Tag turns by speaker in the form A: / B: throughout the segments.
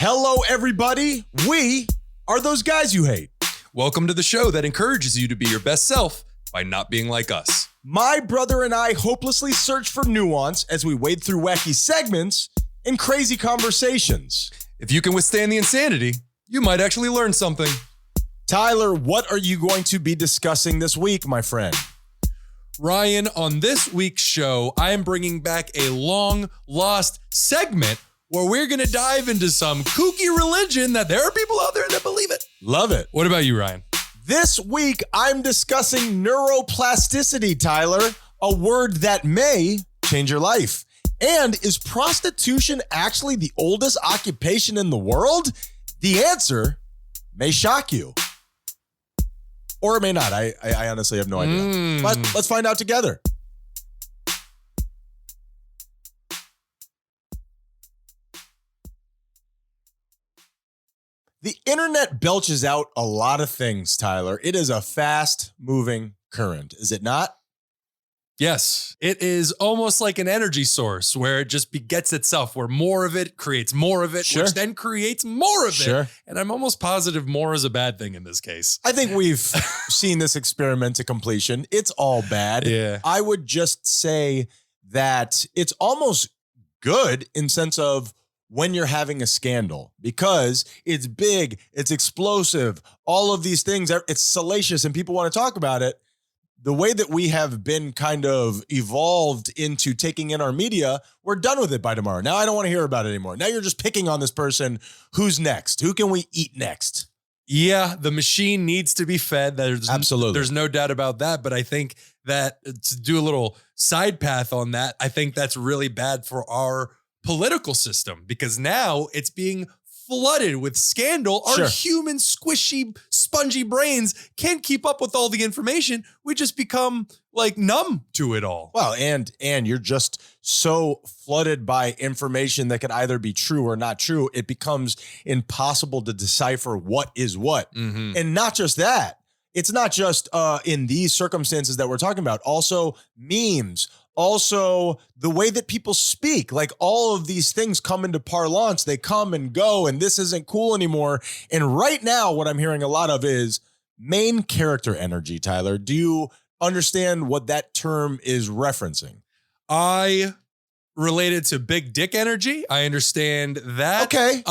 A: Hello, everybody. We are those guys you hate.
B: Welcome to the show that encourages you to be your best self by not being like us.
A: My brother and I hopelessly search for nuance as we wade through wacky segments and crazy conversations.
B: If you can withstand the insanity, you might actually learn something.
A: Tyler, what are you going to be discussing this week, my friend?
B: Ryan, on this week's show, I am bringing back a long-lost segment where we're going to dive into some kooky religion that there are people out there that believe it.
A: Love it.
B: What about you, Ryan?
A: This week, I'm discussing neuroplasticity, Tyler, a word that may change your life. And is prostitution actually the oldest occupation in the world? The answer may shock you. Or it may not. I honestly have no idea. But let's find out together. The internet belches out a lot of things, Tyler. It is a fast-moving current, is it not?
B: Yes, it is almost like an energy source where it just begets itself, where more of it creates more of it,
A: Sure.
B: which then creates more of
A: Sure.
B: it. And I'm almost positive more is a bad thing in this case.
A: I think we've seen this experiment to completion. It's all bad.
B: Yeah.
A: I would just say that it's almost good in sense of when you're having a scandal because it's big, it's explosive, all of these things, it's salacious and people want to talk about it. The way that we have been kind of evolved into taking in our media, we're done with it by tomorrow. Now I don't want to hear about it anymore. Now you're just picking on this person. Who's next? Who can we eat next?
B: Yeah, the machine needs to be fed.
A: Absolutely.
B: There's no doubt about that. But I think that to do a little side path on that, I think that's really bad for our political system because now it's being flooded with scandal. Our
A: Sure.
B: human squishy, spongy brains can't keep up with all the information. We just become like numb to it all.
A: Well, and you're just so flooded by information that could either be true or not true. It becomes impossible to decipher what is what.
B: Mm-hmm.
A: And not just that. It's not just in these circumstances that we're talking about. Also memes. Also, the way that people speak, like all of these things come into parlance, they come and go, and this isn't cool anymore. And right now, what I'm hearing a lot of is main character energy, Tyler. Do you understand what that term is referencing?
B: I related to big dick energy. I understand that.
A: Okay.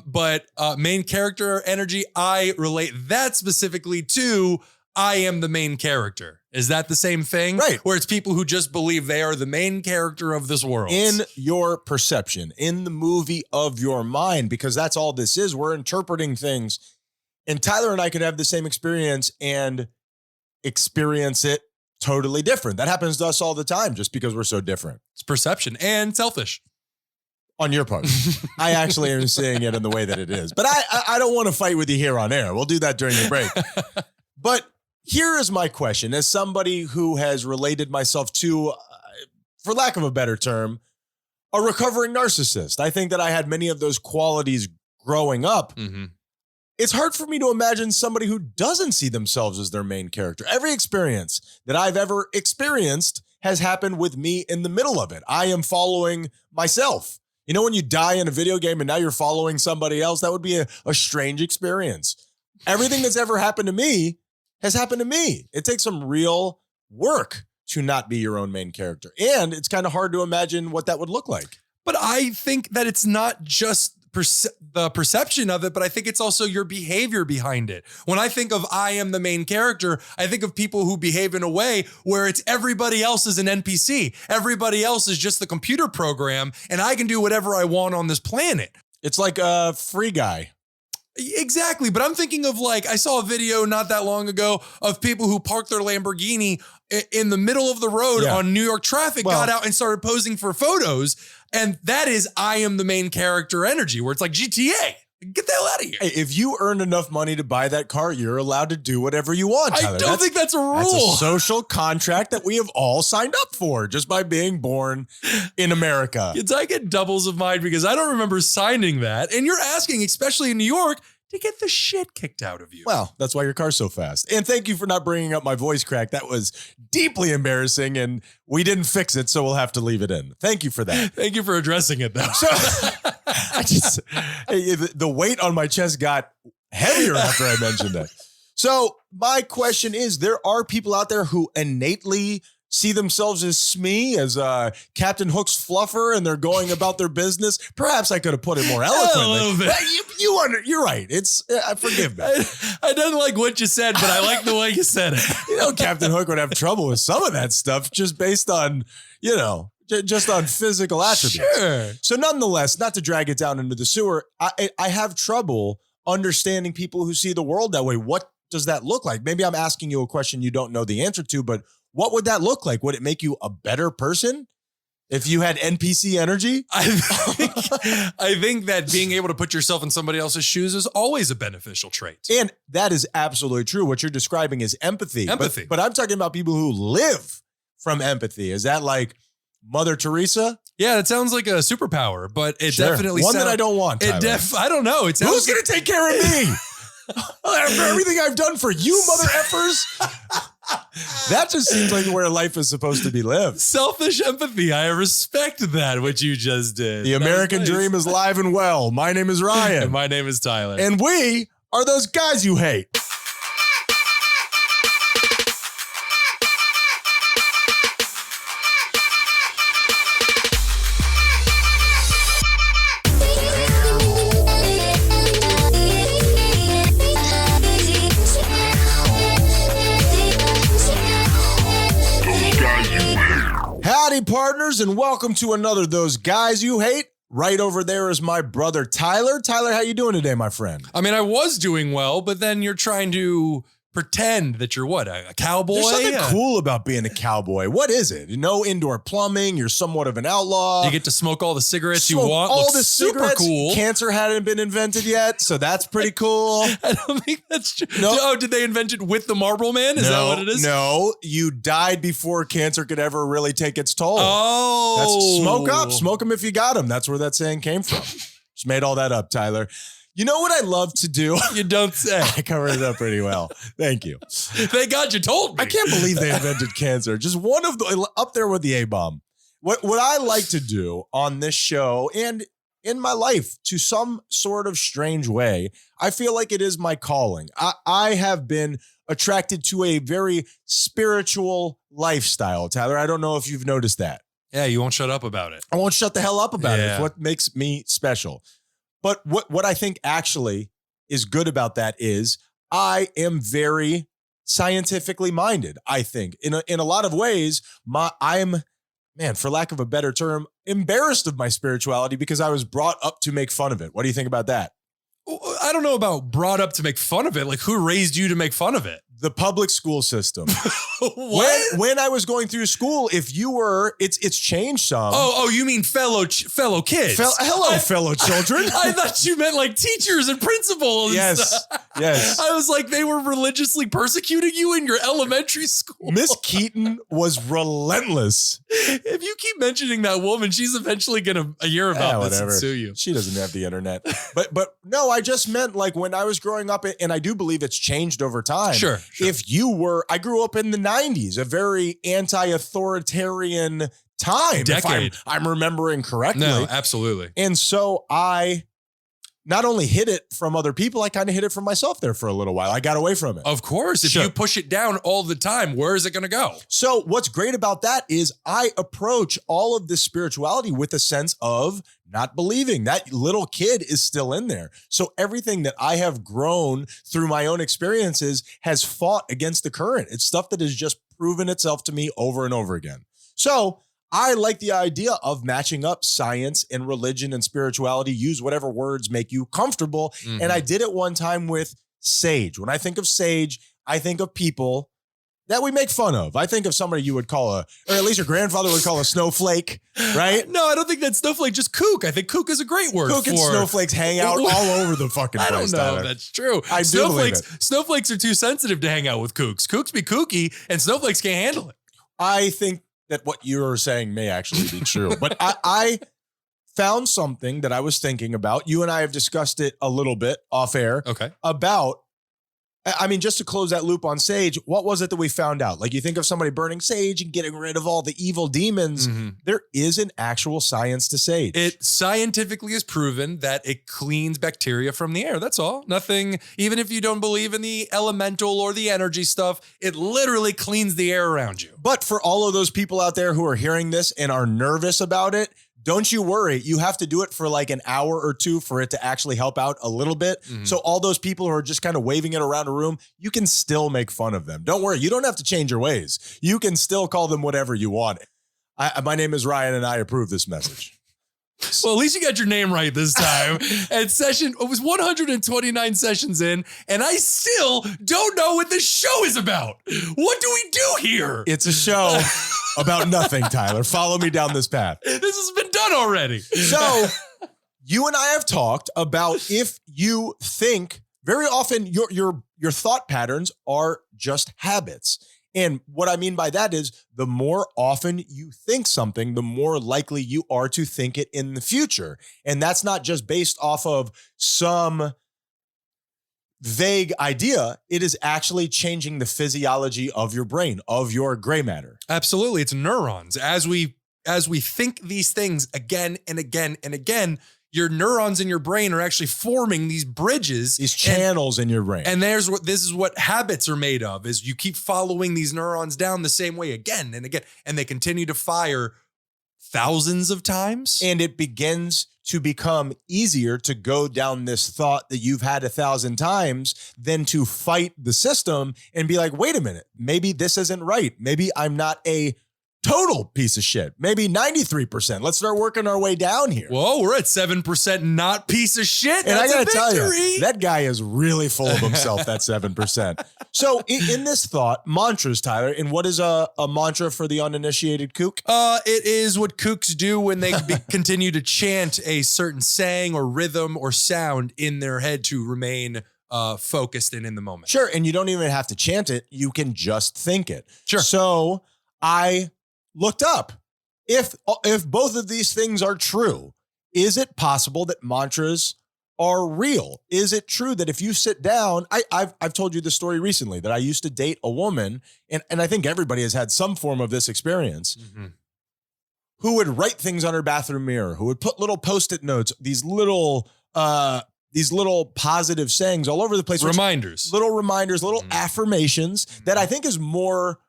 B: But main character energy, I relate that specifically to I am the main character. Is that the same thing?
A: Right.
B: Where it's people who just believe they are the main character of this world.
A: In your perception, in the movie of your mind, because that's all this is. We're interpreting things. And Tyler and I could have the same experience and experience it totally different. That happens to us all the time just because we're so different.
B: It's perception and selfish.
A: On your part. I actually am seeing it in the way that it is. But I don't want to fight with you here on air. We'll do that during the break. But here is my question. As somebody who has related myself to, for lack of a better term, a recovering narcissist. I think that I had many of those qualities growing up.
B: Mm-hmm.
A: It's hard for me to imagine somebody who doesn't see themselves as their main character. Every experience that I've ever experienced has happened with me in the middle of it. I am following myself. You know, when you die in a video game and now you're following somebody else, that would be a strange experience. Everything that's ever happened to me has happened to me. It takes some real work to not be your own main character. And it's kind of hard to imagine what that would look like.
B: But I think that it's not just the perception of it, but I think it's also your behavior behind it. When I think of I am the main character, I think of people who behave in a way where it's everybody else is an NPC. Everybody else is just the computer program, and I can do whatever I want on this planet.
A: It's like a free guy.
B: Exactly. But I'm thinking of like, I saw a video not that long ago of people who parked their Lamborghini in the middle of the road on New York traffic, got out and started posing for photos. And that is, I am the main character energy, where it's like GTA. Get the hell out of here.
A: Hey, if you earned enough money to buy that car, you're allowed to do whatever you want, Tyler.
B: I don't think that's a rule.
A: That's a social contract that we have all signed up for just by being born in America.
B: I get doubles of mine because I don't remember signing that. And you're asking, especially in New York, to get the shit kicked out of you.
A: Well, that's why your car's so fast. And thank you for not bringing up my voice crack. That was deeply embarrassing, and we didn't fix it, so we'll have to leave it in. Thank you for that.
B: Thank you for addressing it, though.
A: So The weight on my chest got heavier after I mentioned it. So my question is, there are people out there who innately see themselves as Smee, as Captain Hook's fluffer, and they're going about their business. Perhaps I could have put it more eloquently.
B: A little bit.
A: You're right. It's forgive me.
B: I don't like what you said, but I like the way you said it.
A: Captain Hook would have trouble with some of that stuff just based on, just on physical attributes.
B: Sure.
A: So nonetheless, not to drag it down into the sewer, I have trouble understanding people who see the world that way. What does that look like? Maybe I'm asking you a question you don't know the answer to, but what would that look like? Would it make you a better person if you had NPC energy?
B: I think that being able to put yourself in somebody else's shoes is always a beneficial trait.
A: And that is absolutely true. What you're describing is empathy.
B: Empathy.
A: But I'm talking about people who live from empathy. Is that like Mother Teresa?
B: Yeah, it sounds like a superpower, but it
A: Sure.
B: definitely
A: One that I don't want, Tyler.
B: I don't know. It sounds
A: Who's going to take care of me? After everything I've done for you, mother effers? That just seems like where life is supposed to be lived.
B: Selfish empathy. I respect that, what you just did.
A: The American dream is live and well. My name is Ryan.
B: And my name is Tyler.
A: And we are those guys you hate. Howdy, partners, and welcome to another Those Guys You Hate. Right over there is my brother, Tyler. Tyler, how you doing today, my friend?
B: I mean, I was doing well, but then you're trying to pretend that you're what, a cowboy?
A: There's something cool about being a cowboy. What is it? No indoor plumbing. You're somewhat of an outlaw.
B: You get to smoke all the cigarettes you want.
A: All
B: Looks
A: the
B: super
A: cigarettes.
B: cool.
A: Cancer hadn't been invented yet, so that's pretty cool.
B: I don't think that's true.
A: Nope.
B: Oh, did they invent it with the Marlboro Man? Is that what it is?
A: No, you died before cancer could ever really take its toll.
B: Oh.
A: That's smoke up. Smoke them if you got them. That's where that saying came from. Just made all that up, Tyler. You know what I love to do?
B: You don't say.
A: I covered it up pretty well. Thank you.
B: Thank God you told me.
A: I can't believe they invented cancer. Just one of the, up there with the A-bomb. What I like to do on this show and in my life, to some sort of strange way, I feel like it is my calling. I have been attracted to a very spiritual lifestyle, Tyler. I don't know if you've noticed that.
B: Yeah, you won't shut up about it.
A: I won't shut the hell up about it.
B: Yeah.
A: It's what makes me special. But what I think actually is good about that is I am very scientifically minded, I think. In a lot of ways, I'm, for lack of a better term, embarrassed of my spirituality because I was brought up to make fun of it. What do you think about that?
B: I don't know about brought up to make fun of it. Like, who raised you to make fun of it?
A: The public school system.
B: What?
A: When I was going through school, if you were, it's changed some.
B: Oh, you mean fellow kids?
A: Hello, fellow children.
B: I thought you meant like teachers and principals.
A: Yes, yes.
B: I was like, they were religiously persecuting you in your elementary school.
A: Miss Keaton was relentless.
B: If you keep mentioning that woman, she's eventually gonna hear about this and sue you.
A: She doesn't have the internet. But no, I just meant like when I was growing up, and I do believe it's changed over time.
B: Sure.
A: If you were, I grew up in the 90s, a very anti-authoritarian time.
B: Decade.
A: If I'm remembering correctly.
B: No, absolutely.
A: And so I not only hid it from other people, I kind of hid it from myself there for a little while. I got away from it.
B: Of course. If
A: Sure.
B: you push it down all the time, where is it going to go?
A: So what's great about that is I approach all of this spirituality with a sense of not believing. That little kid is still in there. So everything that I have grown through my own experiences has fought against the current. It's stuff that has just proven itself to me over and over again. So I like the idea of matching up science and religion and spirituality. Use whatever words make you comfortable.
B: Mhm.
A: And I did it one time with sage. When I think of sage, I think of people that we make fun of. I think of somebody you would call or at least your grandfather would call a snowflake, right?
B: No, I don't think that's snowflake, just kook. I think kook is a great word
A: Kook and
B: for
A: snowflakes hang out all over the fucking place.
B: I don't know
A: Tyler.
B: if that's true.
A: I do believe
B: Snowflakes are too sensitive to hang out with kooks. Kooks be kooky and snowflakes can't handle it.
A: I think that what you're saying may actually be true. But I found something that I was thinking about. You and I have discussed it a little bit off air
B: Okay.
A: about I mean, just to close that loop on sage, what was it that we found out? Like, you think of somebody burning sage and getting rid of all the evil demons. There is an actual science to sage.
B: It scientifically is proven that it cleans bacteria from the air. That's all. Nothing, even if you don't believe in the elemental or the energy stuff, it literally cleans the air around you.
A: But for all of those people out there who are hearing this and are nervous about it, don't you worry. You have to do it for like an hour or two for it to actually help out a little bit. So all those people who are just kind of waving it around a room, you can still make fun of them. Don't worry. You don't have to change your ways. You can still call them whatever you want. My name is Ryan and I approve this message.
B: Well, at least you got your name right this time. And it was 129 sessions in, and I still don't know what this show is about. What do we do here?
A: It's a show about nothing, Tyler. Follow me down this path.
B: This has been done already.
A: So you and I have talked about if you think very often your thought patterns are just habits. And what I mean by that is the more often you think something, the more likely you are to think it in the future. And that's not just based off of some vague idea. It is actually changing the physiology of your brain, of your gray matter.
B: Absolutely. It's neurons. As we think these things again and again and again, your neurons in your brain are actually forming these bridges,
A: these channels in your brain.
B: And this is what habits are made of, is you keep following these neurons down the same way again and again, and they continue to fire thousands of times.
A: And it begins to become easier to go down this thought that you've had 1,000 times than to fight the system and be like, wait a minute, maybe this isn't right. Maybe I'm not a total piece of shit. Maybe 93%. Let's start working our way down here.
B: Whoa, we're at 7% not piece of shit.
A: And I gotta tell you, that guy is really full of himself, that 7%. So in this thought, mantras, Tyler, and what is a mantra for the uninitiated kook?
B: It is what kooks do when they continue to chant a certain saying or rhythm or sound in their head to remain focused and in the moment.
A: Sure, and you don't even have to chant it. You can just think it.
B: Sure.
A: So I looked up if both of these things are true. Is it possible that mantras are real? Is it true that if you sit down, I've told you the story recently that I used to date a woman, and I think everybody has had some form of this experience, who would write things on her bathroom mirror, who would put little Post-it notes, these little positive sayings all over the place.
B: Reminders,
A: little affirmations that I think is more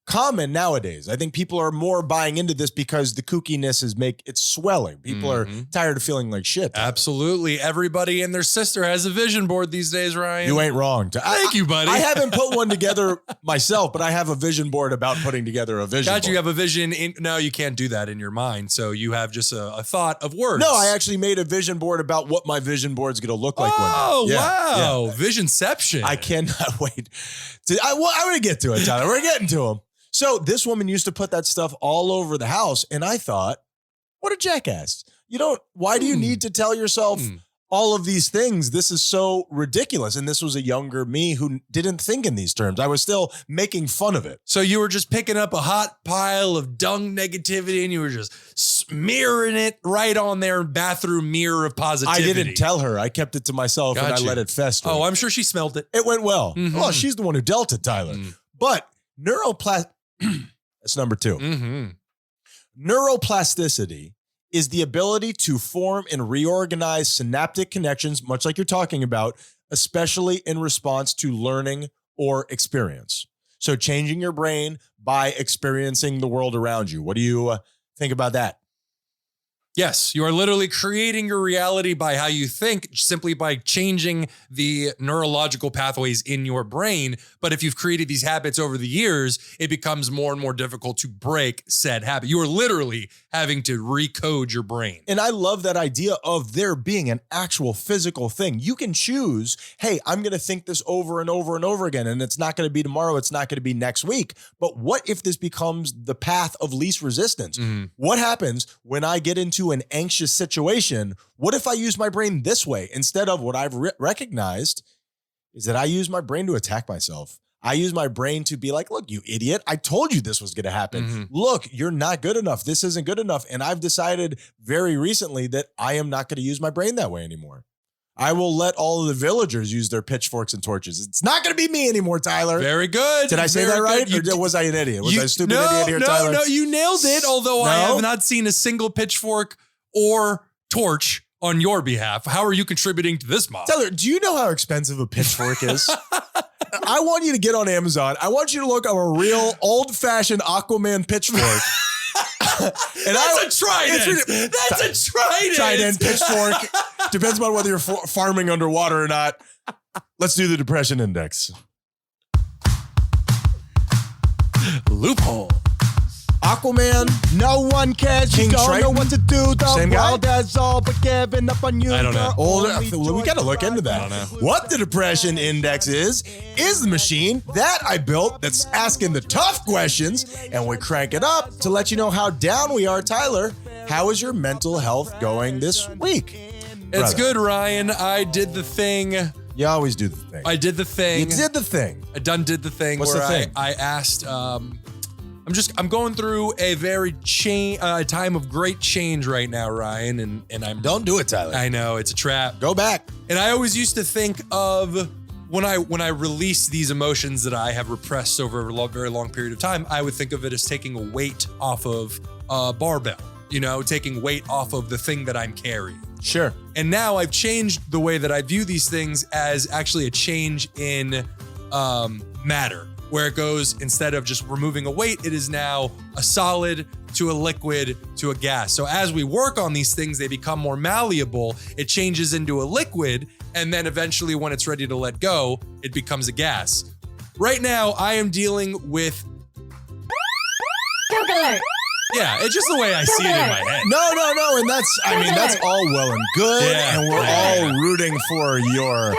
A: common nowadays. I think people are more buying into this because the kookiness it's swelling. People are tired of feeling like shit.
B: Absolutely. Everybody and their sister has a vision board these days, Ryan.
A: You ain't wrong.
B: Thank you, buddy.
A: I haven't put one together myself, but I have a vision board about putting together a vision board.
B: You have a vision no, you can't do that in your mind. So you have just a thought of words.
A: No, I actually made a vision board about what my vision board's going to look like one day.
B: Oh, wow. Yeah. Visionception.
A: I cannot wait. I'm going to get to it, Tyler. We're getting to them. So this woman used to put that stuff all over the house. And I thought, what a jackass. Why do you need to tell yourself all of these things? This is so ridiculous. And this was a younger me who didn't think in these terms. I was still making fun of it.
B: So you were just picking up a hot pile of dung negativity and you were just smearing it right on their bathroom mirror of positivity.
A: I didn't tell her. I kept it to myself and I let it fester.
B: Oh, I'm sure she smelled it.
A: It went well. Well, she's the one who dealt it, Tyler. But that's number 2. Neuroplasticity is the ability to form and reorganize synaptic connections, much like you're talking about, especially in response to learning or experience. So changing your brain by experiencing the world around you. What do you think about that?
B: Yes, you are literally creating your reality by how you think, simply by changing the neurological pathways in your brain. But if you've created these habits over the years, it becomes more and more difficult to break said habit. You are literally having to recode your brain.
A: And I love that idea of there being an actual physical thing. You can choose, hey, I'm going to think this over and over and over again, and it's not going to be tomorrow. It's not going to be next week. But what if this becomes the path of least resistance? What happens when I get into an anxious situation? What if I use my brain this way instead of what I've recognized is that I use my brain to attack myself. I use my brain to be like, look, you idiot. I told you this was going to happen. Look, you're not good enough. This isn't good enough. And I've decided very recently that I am not going to use my brain that way anymore. I will let all of the villagers use their pitchforks and torches. It's not going to be me anymore, Tyler.
B: Very good.
A: Did I say that right? Or was I an idiot? Was I a stupid idiot here, Tyler?
B: No, you nailed it. Although I
A: No?
B: have not seen a single pitchfork or torch on your behalf. How are you contributing to this mob?
A: Tyler, do you know how expensive a pitchfork is? I want you to get on Amazon. I want you to look up a real old-fashioned Aquaman pitchfork.
B: That's a trident. That's a trident.
A: Trident, pitchfork. Depends on whether you're farming underwater or not. Let's do the depression index.
B: Loophole.
A: Aquaman.
C: No one cares.
A: King
C: You don't
A: Triton?
C: know what to do. The
A: Same guy?
C: world has all but given up on you.
B: I don't know.
A: We got to look into that.
B: I don't know.
A: What the depression index is the machine that I built that's asking the tough questions, and we crank it up to let you know how down we are. Tyler, how is your mental health going this week?
B: It's
A: Brother.
B: good, Ryan. I did the thing.
A: You always do the thing.
B: I did the thing.
A: You did the thing.
B: I did the thing.
A: What's
B: where
A: the thing?
B: I asked. I'm going through a very time of great change right now, Ryan, and I'm.
A: Don't do it, Tyler.
B: I know it's a trap.
A: Go back.
B: And I always used to think of when I release these emotions that I have repressed over a very long period of time, I would think of it as taking a weight off of a barbell. You know, taking weight off of the thing that I'm carrying.
A: Sure.
B: And now I've changed the way that I view these things as actually a change in matter, where it goes, instead of just removing a weight, it is now a solid to a liquid to a gas. So as we work on these things, they become more malleable. It changes into a liquid, and then eventually when it's ready to let go, it becomes a gas. Right now, I am dealing with... Yeah, it's just the way I see it in my head.
A: No, and that's all well and good,
B: Yeah.
A: and we're all rooting for your,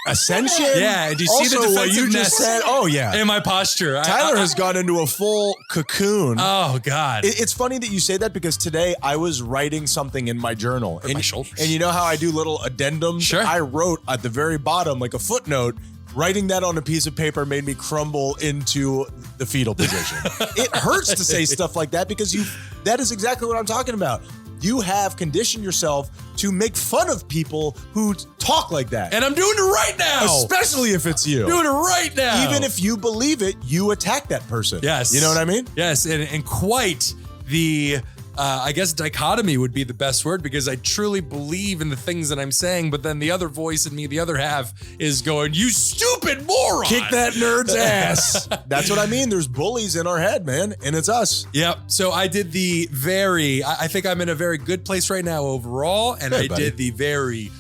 A: ascension.
B: Yeah, do you see the
A: also, what you
B: defensiveness
A: just said? Oh yeah,
B: in my posture?
A: Tyler has gone into a full cocoon.
B: Oh God!
A: It's funny that you say that because today I was writing something in my journal,
B: my shoulders.
A: and you know how I do little addendums.
B: Sure.
A: I wrote at the very bottom like a footnote. Writing that on a piece of paper made me crumble into the fetal position. It hurts to say stuff like that because that is exactly what I'm talking about. You have conditioned yourself to make fun of people who talk like that.
B: And I'm doing it right now.
A: Especially if it's you.
B: Doing it right now.
A: Even if you believe it, you attack that person.
B: Yes.
A: You know what I mean?
B: Yes, and quite the, I guess dichotomy would be the best word, because I truly believe in the things that I'm saying, but then the other voice in me, the other half, is going, you stupid moron.
A: Kick that nerd's ass. That's what I mean. There's bullies in our head, man, and it's us.
B: Yep. So I did I think I'm in a very good place right now overall, and
A: Hey,
B: I
A: buddy.
B: did the very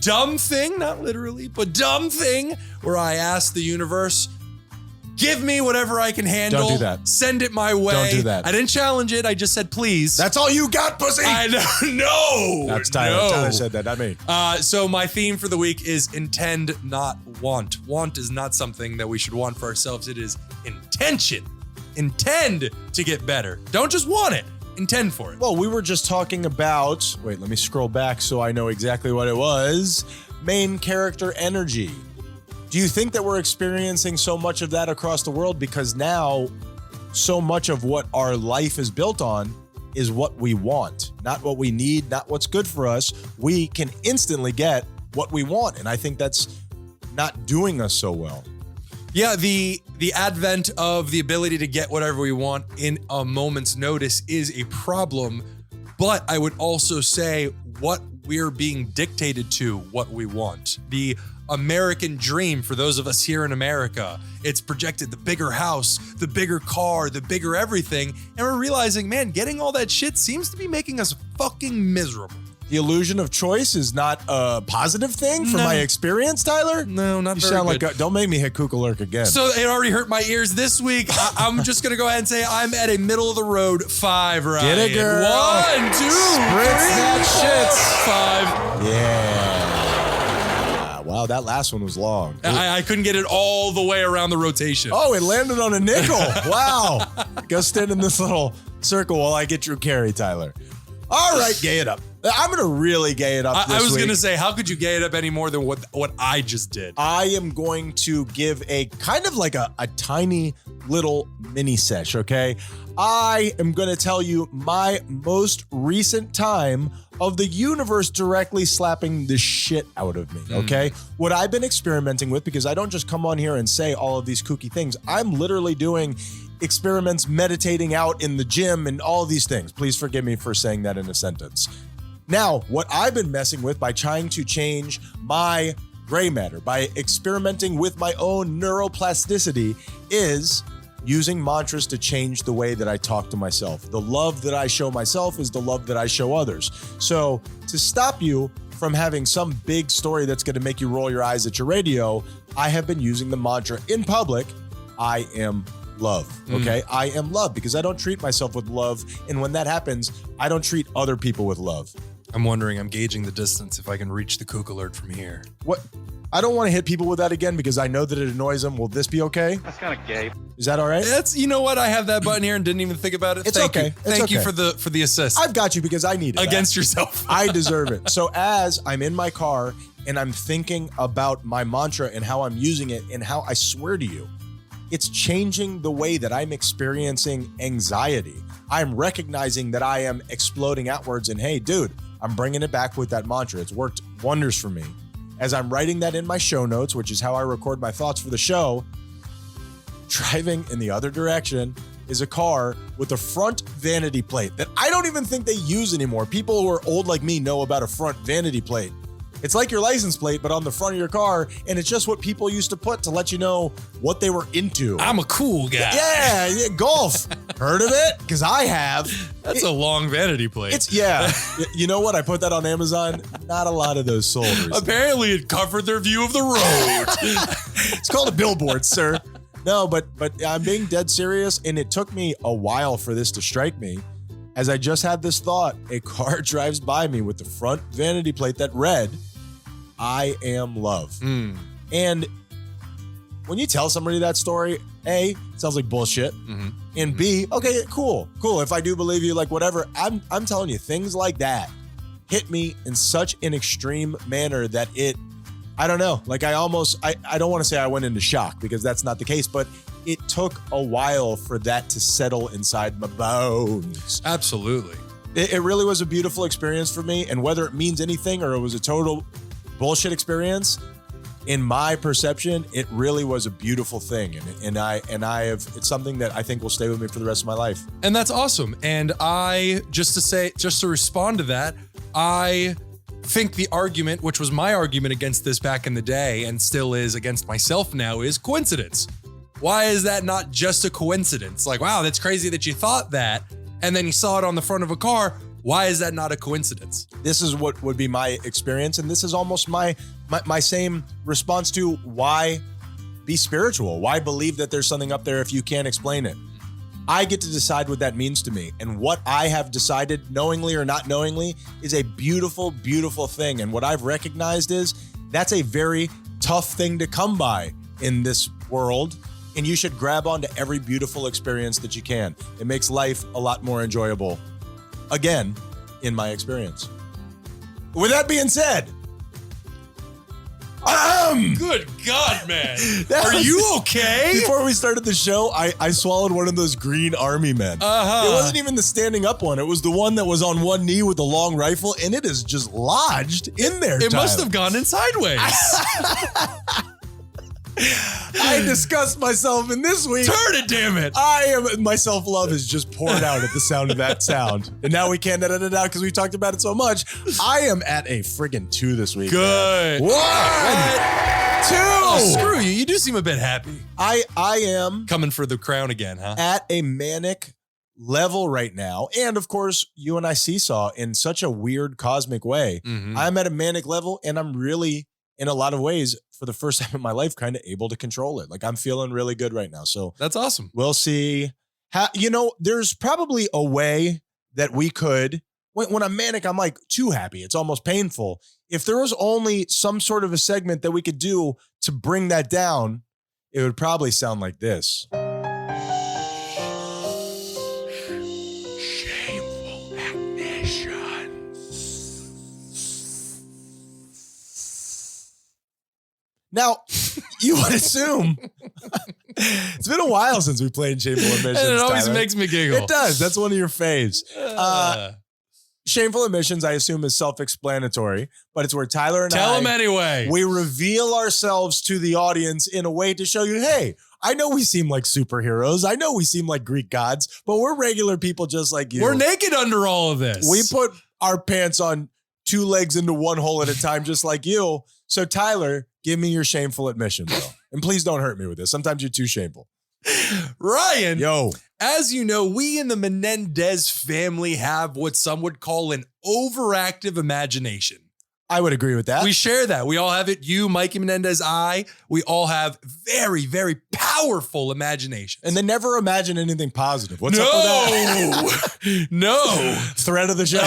B: dumb thing, not literally, but dumb thing, where I asked the universe, give me whatever I can handle.
A: Don't do that.
B: Send it my way.
A: Don't do that.
B: I didn't challenge it. I just said, please.
A: That's all you got, pussy.
B: I know. No.
A: That's Tyler.
B: No.
A: Tyler said that, not me.
B: So my theme for the week is intend, not want. Want is not something that we should want for ourselves. It is intention. Intend to get better. Don't just want it. Intend for it.
A: Well, we were just talking about, wait, let me scroll back so I know exactly what it was. Main character energy. Do you think that we're experiencing so much of that across the world? Because now so much of what our life is built on is what we want, not what we need, not what's good for us. We can instantly get what we want. And I think that's not doing us so well.
B: Yeah, the advent of the ability to get whatever we want in a moment's notice is a problem. But I would also say what we're being dictated to, what we want. The American dream for those of us here in America. It's projected the bigger house, the bigger car, the bigger everything. And we're realizing, man, getting all that shit seems to be making us fucking miserable.
A: The illusion of choice is not a positive thing from
B: No.
A: my experience, Tyler?
B: No, not
A: You
B: very
A: sound
B: good.
A: like don't make me hit Kukulurk again.
B: So it already hurt my ears this week. I'm just going to go ahead and say I'm at a middle of the road 5, Ryan.
A: Get it, girl.
B: 1, 2,
A: Spritz that
B: 4, 5.
A: Yeah. Wow, that last one was long.
B: I couldn't get it all the way around the rotation.
A: Oh, it landed on a nickel. Wow. Go stand in this little circle while I get your carry, Tyler. All right, gay it up. I'm going to really gay it up this
B: I was
A: week.
B: going to say, how could you gay it up any more than what I just did?
A: I am going to give a kind of like a tiny little mini sesh, okay? I am going to tell you my most recent time of the universe directly slapping the shit out of me, okay? What I've been experimenting with, because I don't just come on here and say all of these kooky things, I'm literally doing experiments, meditating out in the gym and all of these things. Please forgive me for saying that in a sentence. Now, what I've been messing with by trying to change my gray matter, by experimenting with my own neuroplasticity, is using mantras to change the way that I talk to myself. The love that I show myself is the love that I show others. So to stop you from having some big story that's going to make you roll your eyes at your radio, I have been using the mantra in public, I am love, okay? I am love, because I don't treat myself with love. And when that happens, I don't treat other people with love.
B: I'm wondering, I'm gauging the distance if I can reach the kook alert from here.
A: What? I don't want to hit people with that again because I know that it annoys them. Will this be okay?
D: That's kind of gay.
A: Is that all right?
B: You know what? I have that button here and didn't even think about it.
A: It's
B: Thank
A: okay.
B: you.
A: It's
B: Thank you
A: okay.
B: for the assist.
A: I've got you because I need it.
B: Against yourself.
A: I deserve it. So as I'm in my car and I'm thinking about my mantra and how I'm using it and how I swear to you, it's changing the way that I'm experiencing anxiety. I'm recognizing that I am exploding outwards and hey, dude, I'm bringing it back with that mantra. It's worked wonders for me. As I'm writing that in my show notes, which is how I record my thoughts for the show, driving in the other direction is a car with a front vanity plate that I don't even think they use anymore. People who are old like me know about a front vanity plate. It's like your license plate, but on the front of your car, and it's just what people used to put to let you know what they were into.
B: I'm a cool guy.
A: Yeah, golf. Heard of it? Because I have.
B: That's a long vanity plate.
A: It's You know what? I put that on Amazon. Not a lot of those sold recently.
B: Apparently it covered their view of the road.
A: It's called a billboard, sir. No, but I'm being dead serious, and it took me a while for this to strike me. As I just had this thought, a car drives by me with the front vanity plate that read, I am love. And when you tell somebody that story, A, it sounds like bullshit. And B, okay, cool. If I do believe you, like whatever, I'm telling you, things like that hit me in such an extreme manner that I don't know, like I don't want to say I went into shock because that's not the case, but it took a while for that to settle inside my bones.
B: Absolutely.
A: It really was a beautiful experience for me. And whether it means anything or it was a total bullshit experience, in my perception, it really was a beautiful thing. And it's something that I think will stay with me for the rest of my life.
B: And that's awesome. And just to respond to that, I think the argument, which was my argument against this back in the day and still is against myself now, is coincidence. Why is that not just a coincidence? Like, wow, that's crazy that you thought that. And then you saw it on the front of a car. Why is that not a coincidence?
A: This is what would be my experience. And this is almost my same response to why be spiritual? Why believe that there's something up there if you can't explain it? I get to decide what that means to me. And what I have decided, knowingly or not knowingly, is a beautiful, beautiful thing. And what I've recognized is that's a very tough thing to come by in this world. And you should grab onto every beautiful experience that you can. It makes life a lot more enjoyable. Again, in my experience. With that being said,
B: Good God, man. Are you okay?
A: Before we started the show, I swallowed one of those green army men. It wasn't even the standing up one. It was the one that was on one knee with a long rifle, and it is just lodged in there.
B: It must have gone in sideways.
A: I discussed myself in this week.
B: Turn it, damn it.
A: My self-love is just poured out at the sound of that sound. And now we can't edit it out because we talked about it so much. I am at a friggin' 2 this week.
B: Good.
A: Man. What? 2!
B: Oh, screw you. You do seem a bit happy.
A: I am
B: coming for the crown again, huh?
A: At a manic level right now. And of course, you and I seesaw in such a weird cosmic way. I'm at a manic level and I'm really, in a lot of ways, for the first time in my life, kind of able to control it. Like I'm feeling really good right now. So
B: that's awesome.
A: We'll see. There's probably a way that we could, when I'm manic, I'm like too happy. It's almost painful. If there was only some sort of a segment that we could do to bring that down, it would probably sound like this. Shameful Admissions. Now, you would assume it's been a while since we played Shameful Admissions.
B: And it always
A: Tyler.
B: makes me giggle.
A: It does. That's one of your faves. Shameful Admissions, I assume, is self-explanatory, but it's where Tyler and
B: Tell them anyway.
A: we reveal ourselves to the audience in a way to show you, hey, I know we seem like superheroes. I know we seem like Greek gods, but we're regular people just like you.
B: We're naked under all of this.
A: We put our pants on 2 legs into one hole at a time, just like you. So Tyler, give me your shameful admission, bro. And please don't hurt me with this. Sometimes you're too shameful.
B: Ryan,
A: Yo.
B: as you know, we in the Menendez family have what some would call an overactive imagination.
A: I would agree with that.
B: We share that. We all have it. You, Mikey Menendez, I. We all have very, very powerful imaginations.
A: And they never imagine anything positive. What's up with that?
B: No.
A: Threat of the show?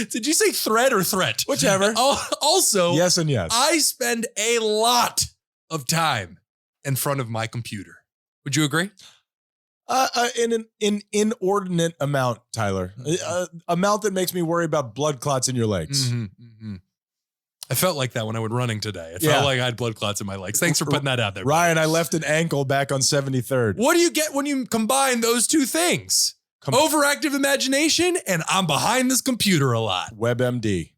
B: Did you say threat or threat?
A: Whichever.
B: Also,
A: Yes and yes.
B: I spend a lot of time in front of my computer. Would you agree?
A: In an inordinate amount, Tyler. Amount that makes me worry about blood clots in your legs.
B: I felt like that when I was running today. I
A: Yeah.
B: felt like I had blood clots in my legs. Thanks for putting that out there.
A: Ryan, I left an ankle back on 73rd.
B: What do you get when you combine those two things? Overactive imagination, and I'm behind this computer a lot.
A: WebMD.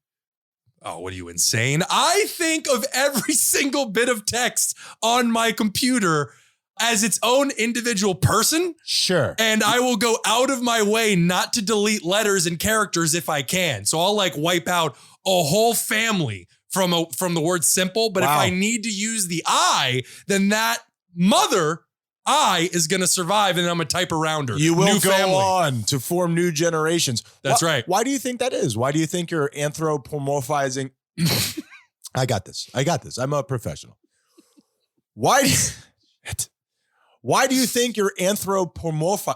B: Oh, what are you, insane? I think of every single bit of text on my computer as its own individual person.
A: Sure.
B: And I will go out of my way not to delete letters and characters if I can. So I'll like wipe out a whole family from the word simple. But
A: Wow.
B: if I need to use the I, then that mother I is going to survive, and I'm going to type around her.
A: You will
B: New
A: go
B: family.
A: on to form new generations.
B: That's right.
A: Why do you think that is? Why do you think you're anthropomorphizing? I got this. I'm a professional. Why do you think you're anthropomorphizing?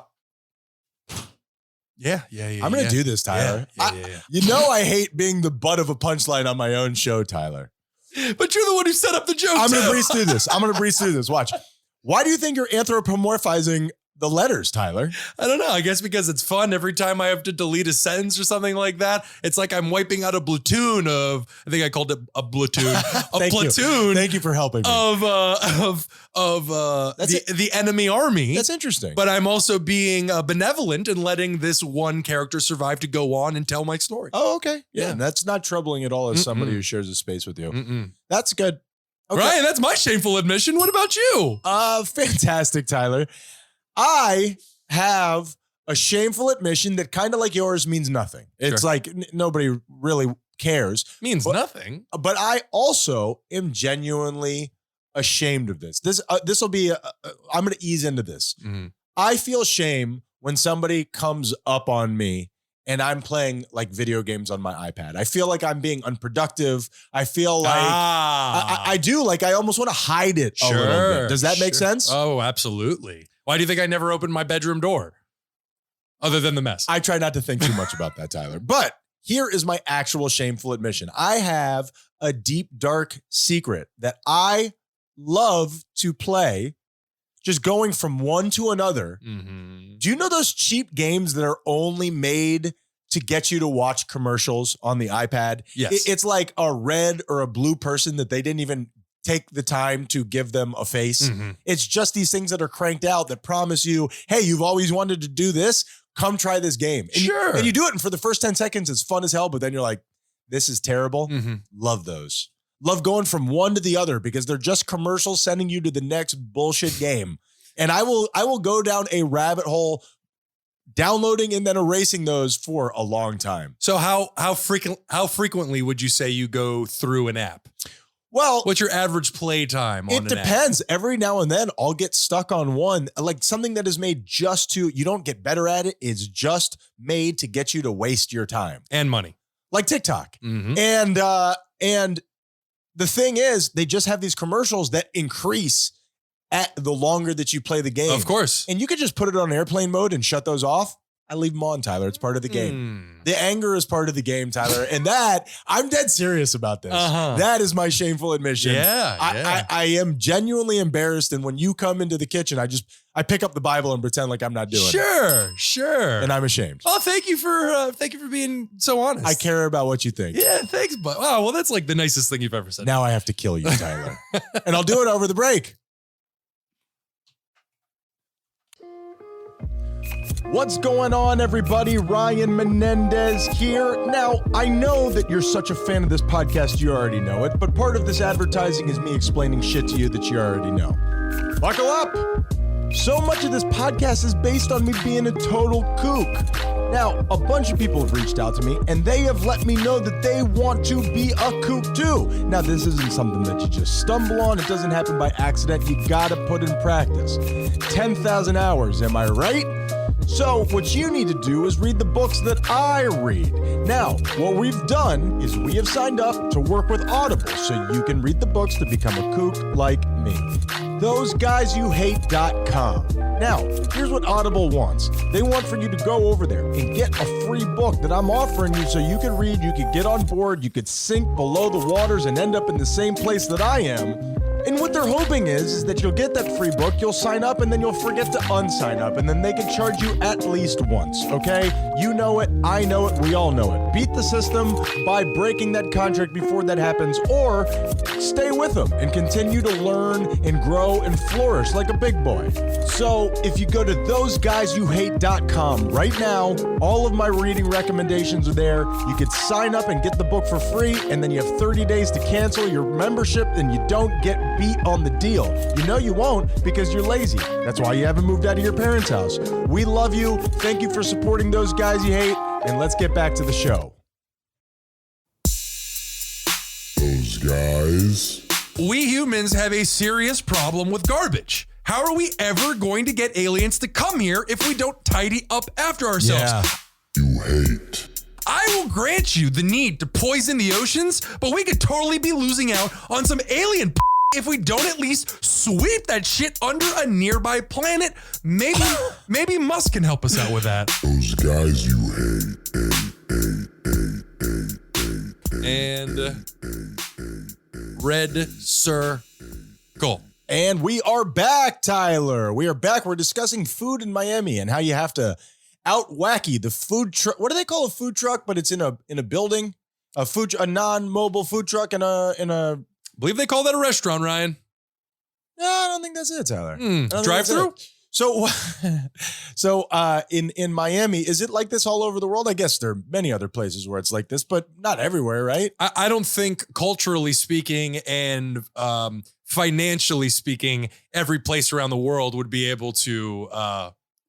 B: Yeah.
A: I'm going to do this, Tyler.
B: Yeah.
A: You know I hate being the butt of a punchline on my own show, Tyler.
B: But you're the one who set up the joke.
A: I'm going to
B: too.
A: breeze through this. Watch. Why do you think you're anthropomorphizing the letters, Tyler?
B: I don't know. I guess because it's fun every time I have to delete a sentence or something like that. It's like I'm wiping out a platoon of, I think I called it a platoon. Platoon.
A: Thank you for helping me.
B: Of the enemy army.
A: That's interesting.
B: But I'm also being benevolent and letting this one character survive to go on and tell my story.
A: Oh, okay. Yeah,
B: Yeah.
A: that's not troubling at all as somebody who shares a space with you.
B: Mm-mm.
A: That's good. Okay.
B: Ryan, that's my shameful admission. What about you?
A: Fantastic, Tyler. I have a shameful admission that kind of like yours means nothing. It's
B: Sure.
A: like nobody really cares.
B: Means nothing.
A: But I also am genuinely ashamed of this. This will be, I'm going to ease into this.
B: Mhm.
A: I feel shame when somebody comes up on me and I'm playing like video games on my iPad. I feel like I'm being unproductive. I feel like I do. Like I almost want to hide it a little bit. Does that make sense?
B: Oh, absolutely. Why do you think I never opened my bedroom door? Other than the mess.
A: I try not to think too much about that, Tyler. But here is my actual shameful admission. I have a deep, dark secret that I love to play, just going from one to another.
B: Mm-hmm.
A: Do you know those cheap games that are only made to get you to watch commercials on the iPad?
B: Yes.
A: It's like a red or a blue person that they didn't even take the time to give them a face.
B: Mm-hmm.
A: It's just these things that are cranked out that promise you, hey, you've always wanted to do this. Come try this game. And
B: Sure.
A: and you do it, and for the first 10 seconds, it's fun as hell, but then you're like, this is terrible.
B: Mm-hmm.
A: Love those. Love going from one to the other because they're just commercials sending you to the next bullshit game. And I will go down a rabbit hole downloading and then erasing those for a long time.
B: So how frequently would you say you go through an app?
A: Well,
B: What's your average play time on
A: it
B: an app?
A: depends. Every now and then I'll get stuck on one, like something that is made just to, you don't get better at it. It's just made to get you to waste your time.
B: And money.
A: Like TikTok.
B: Mm-hmm.
A: And the thing is, they just have these commercials that increase at the longer that you play the game.
B: Of course.
A: And you could just put it on airplane mode and shut those off. I leave them on, Tyler. It's part of the game. The anger is part of the game, Tyler. And that, I'm dead serious about this.
B: Uh-huh.
A: That is my shameful admission.
B: Yeah.
A: I am genuinely embarrassed. And when you come into the kitchen, I pick up the Bible and pretend like I'm not doing it.
B: Sure.
A: And I'm ashamed.
B: Oh, thank you for being so honest.
A: I care about what you think.
B: Yeah, thanks, but wow, well, that's like the nicest thing you've ever said.
A: Now I have to kill you, Tyler. And I'll do it over the break. What's going on, everybody? Ryan Menendez here. Now, I know that you're such a fan of this podcast, you already know it, but part of this advertising is me explaining shit to you that you already know. Buckle up! So much of this podcast is based on me being a total kook. Now, a bunch of people have reached out to me, and they have let me know that they want to be a kook too. Now, this isn't something that you just stumble on. It doesn't happen by accident. You gotta put in practice. 10,000 hours, am I right? So what you need to do is read the books that I read. Now, what we've done is we have signed up to work with Audible so you can read the books to become a kook like me. THOSEGUYSYOUHATE.com. Now, here's what Audible wants. They want for you to go over there and get a free book that I'm offering you so you can read, you could get on board, you could sink below the waters and end up in the same place that I am. And what they're hoping is that you'll get that free book, you'll sign up, and then you'll forget to unsign up, and then they can charge you at least once, okay? You know it, I know it, we all know it. Beat the system by breaking that contract before that happens, or stay with them and continue to learn and grow and flourish like a big boy. So if you go to THOSEGUYSYOUHATE.com right now, all of my reading recommendations are there. You could sign up and get the book for free, and then you have 30 days to cancel your membership, and you don't get beat on the deal. You know you won't because you're lazy. That's why you haven't moved out of your parents' house. We love you. Thank you for supporting Those Guys You Hate, and let's get back to the show.
D: Those guys.
B: We humans have a serious problem with garbage. How are we ever going to get aliens to come here if we don't tidy up after ourselves?
D: You hate.
B: I will grant you the need to poison the oceans, but we could totally be losing out on some alien if we don't at least sweep that shit under a nearby planet. Maybe Musk can help us out with that.
D: Those guys you hate.
B: And red circle.
A: And we are back, Tyler. We are back. We're discussing food in Miami and how you have to out wacky the food truck. What do they call a food truck? But it's in a building, a non-mobile food truck in a.
B: I believe they call that a restaurant, Ryan.
A: No, I don't think that's it, Tyler.
B: Drive-through?
A: So in Miami, is it like this all over the world? I guess there are many other places where it's like this, but not everywhere, right?
B: I don't think culturally speaking and financially speaking, every place around the world would be able to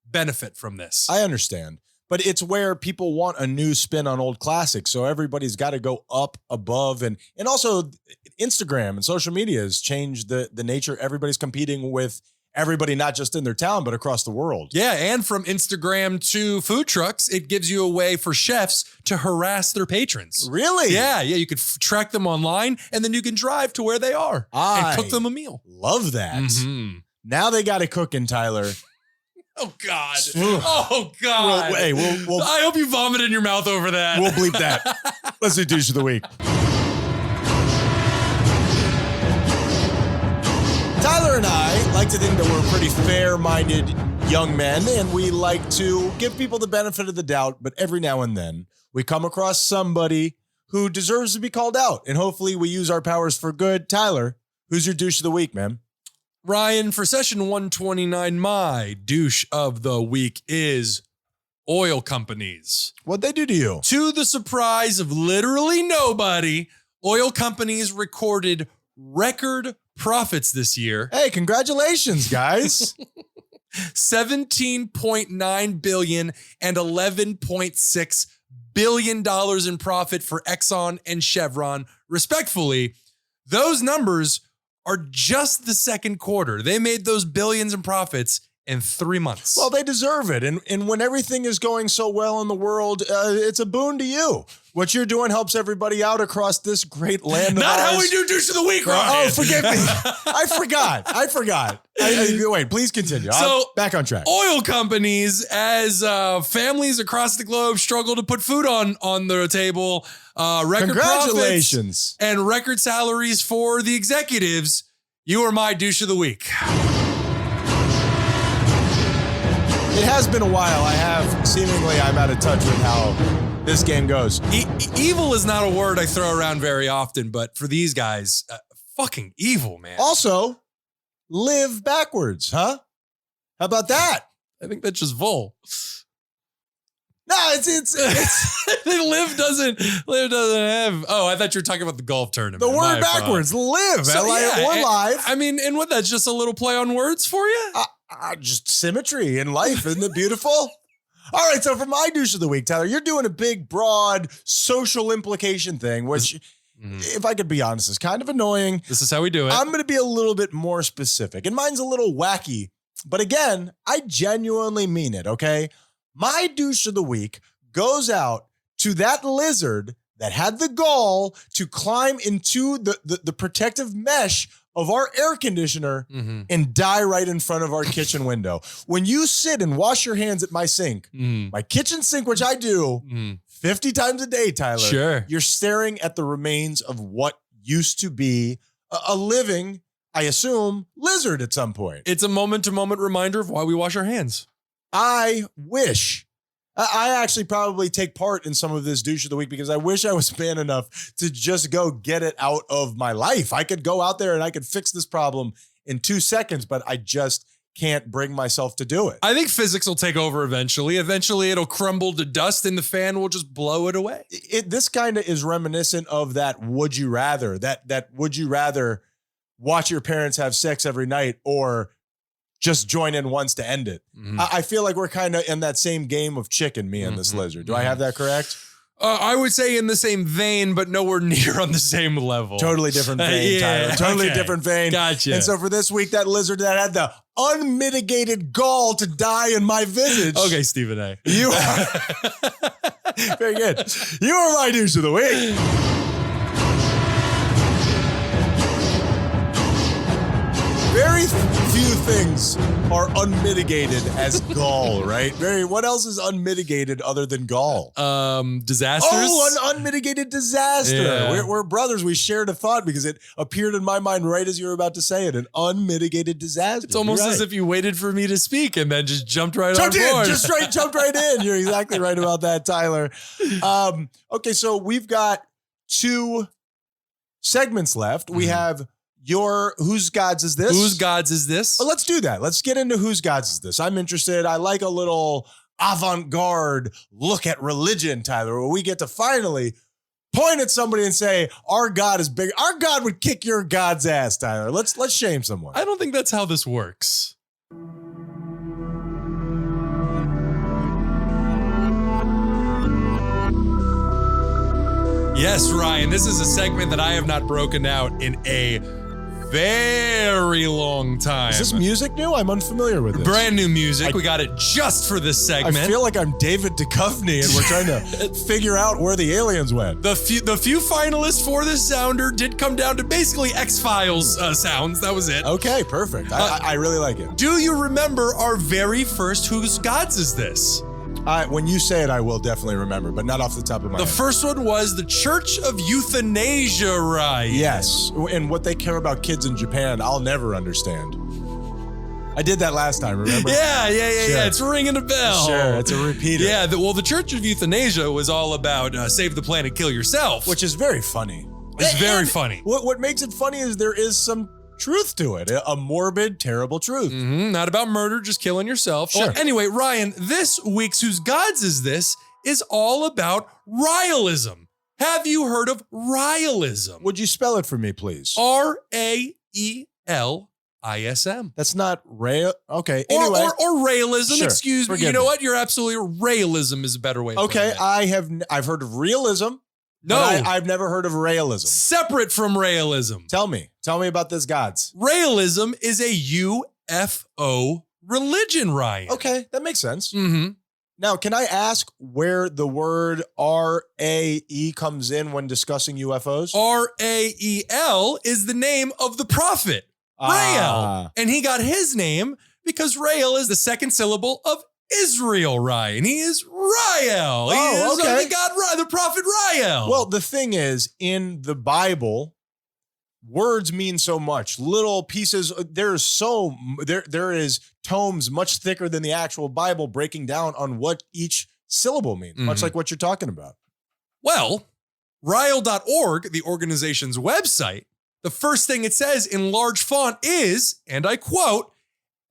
B: benefit from this.
A: I understand. But it's where people want a new spin on old classics. So everybody's got to go up above. And also Instagram and social media has changed the nature. Everybody's competing with everybody, not just in their town, but across the world.
B: Yeah. And from Instagram to food trucks, it gives you a way for chefs to harass their patrons.
A: Really?
B: Yeah. You could track them online and then you can drive to where they are and cook them a meal.
A: Love that.
B: Mm-hmm.
A: Now they got it cooking, Tyler.
B: Oh, God. Oh, God.
A: We'll
B: I hope you vomit in your mouth over that.
A: We'll bleep that. Let's do Douche of the Week. Tyler and I like to think that we're pretty fair-minded young men, and we like to give people the benefit of the doubt, but every now and then we come across somebody who deserves to be called out, and hopefully we use our powers for good. Tyler, who's your Douche of the Week, man?
B: Ryan, for session 129, my douche of the week is oil companies.
A: What'd they do to you?
B: To the surprise of literally nobody, oil companies recorded record profits this year.
A: Hey, congratulations, guys.
B: 17.9 billion and 11.6 billion dollars in profit for Exxon and Chevron, respectfully. Those numbers are just the second quarter. They made those billions in profits in 3 months.
A: Well, they deserve it. And when everything is going so well in the world, it's a boon to you. What you're doing helps everybody out across this great land.
B: Not
A: of
B: how
A: ours.
B: we do Douche of the Week, Ryan.
A: Oh, forgive me. I forgot. Wait, please continue. I'm back on track.
B: Oil companies, as families across the globe struggle to put food on their table, record
A: Congratulations.
B: profits and record salaries for the executives. You are my Douche of the Week.
A: It has been a while. I'm out of touch with how this game goes.
B: Evil is not a word I throw around very often, but for these guys, fucking evil, man.
A: Also, live backwards, huh? How about that?
B: I think that's just Vol.
A: No, it's
B: Live doesn't have. Oh, I thought you were talking about the golf tournament.
A: the word
B: My
A: backwards. Live.
B: So, yeah,
A: We're live.
B: I mean, and what? That's just a little play on words for you.
A: Just symmetry in life. Isn't it beautiful? All right. So for my douche of the week, Tyler, you're doing a big, broad social implication thing, which, if I could be honest, is kind of annoying.
B: This is how we do it.
A: I'm going to be a little bit more specific, and mine's a little wacky. But again, I genuinely mean it, okay? My douche of the week goes out to that lizard that had the gall to climb into the protective mesh of our air conditioner and die right in front of our kitchen window. When you sit and wash your hands at my sink, my kitchen sink, which I do 50 times a day, Tyler,
B: Sure.
A: you're staring at the remains of what used to be a living, I assume, lizard at some point.
B: It's a moment-to-moment reminder of why we wash our hands.
A: I wish. I actually probably take part in some of this douche of the week because I wish I was man enough to just go get it out of my life. I could go out there and I could fix this problem in 2 seconds, but I just can't bring myself to do it.
B: I think physics will take over eventually. Eventually, it'll crumble to dust and the fan will just blow it away.
A: This kind of is reminiscent of that would you rather, that would you rather watch your parents have sex every night or just join in once to end it. I feel like we're kind of in that same game of chicken, me and this lizard. Do I have that correct?
B: I would say in the same vein, but nowhere near on the same level.
A: Totally different vein, Tyler. Totally
B: okay.
A: different vein.
B: Gotcha.
A: And so for this week, that lizard that had the unmitigated gall to die in my visage.
B: Okay, Stephen A.
A: You are very good. You are my douche of the week. Very few things are unmitigated as gall, right? What else is unmitigated other than gall?
B: Disasters.
A: Oh, an unmitigated disaster.
B: Yeah.
A: We're brothers. We shared a thought because it appeared in my mind right as you were about to say it. An unmitigated disaster.
B: It's almost
A: You're
B: as
A: right.
B: if you waited for me to speak and then just jumped right
A: Jumped
B: on
A: in,
B: board.
A: just straight jumped right in. You're exactly right about that, Tyler. Okay, so we've got 2 segments left. We have your Whose Gods Is This?
B: Whose Gods Is This?
A: Well, let's do that. Let's get into Whose Gods Is This? I'm interested. I like a little avant-garde look at religion, Tyler, where we get to finally point at somebody and say, our God is big. Our God would kick your God's ass, Tyler. Let's shame someone.
B: I don't think that's how this works. Yes, Ryan, this is a segment that I have not broken out in a very long time.
A: Is this music new? I'm unfamiliar with this.
B: Brand new music. We got it just for this segment.
A: I feel like I'm David Duchovny and we're trying to figure out where the aliens went.
B: The few finalists for this sounder did come down to basically X-Files sounds. That was it.
A: Okay, perfect. I really like it.
B: Do you remember our very first Whose Gods Is This?
A: When you say it, I will definitely remember, but not off the top of my
B: The
A: head.
B: first one was the Church of Euthanasia, right?
A: Yes, and what they care about kids in Japan, I'll never understand. I did that last time, remember?
B: Yeah.
A: Sure.
B: It's ringing a bell.
A: Sure, it's a repeater.
B: Yeah, the Church of Euthanasia was all about save the planet, kill yourself.
A: Which is very funny.
B: It's very funny.
A: What makes it funny is there is some truth to it, a morbid, terrible truth.
B: Not about murder, just killing yourself.
A: Sure.
B: Well, anyway, Ryan, this week's Whose Gods Is This is all about rialism. Have you heard of rialism?
A: Would you spell it for me, please?
B: R-A-E-L-I-S-M.
A: That's not real. Okay, anyway.
B: Or realism,
A: Sure.
B: excuse me.
A: Forgive
B: You know
A: me.
B: what? You're absolutely Realism is a better way of
A: Okay,
B: putting it.
A: I've heard of realism.
B: No.
A: but I've never heard of realism.
B: Separate from realism.
A: Tell me about this gods.
B: Realism is a UFO religion, Ryan.
A: Okay, that makes sense.
B: Mm-hmm.
A: Now, can I ask where the word R-A-E comes in when discussing UFOs?
B: R-A-E-L is the name of the prophet, Rael. And he got his name because Rael is the second syllable of Israel, Ryan. He is Rael. He is
A: okay.
B: the God, the prophet Rael.
A: Well, the thing is, in the Bible, words mean so much. Little pieces. There is tomes much thicker than the actual Bible breaking down on what each syllable means, much like what you're talking about.
B: Well, Rael.org, the organization's website, the first thing it says in large font is, and I quote,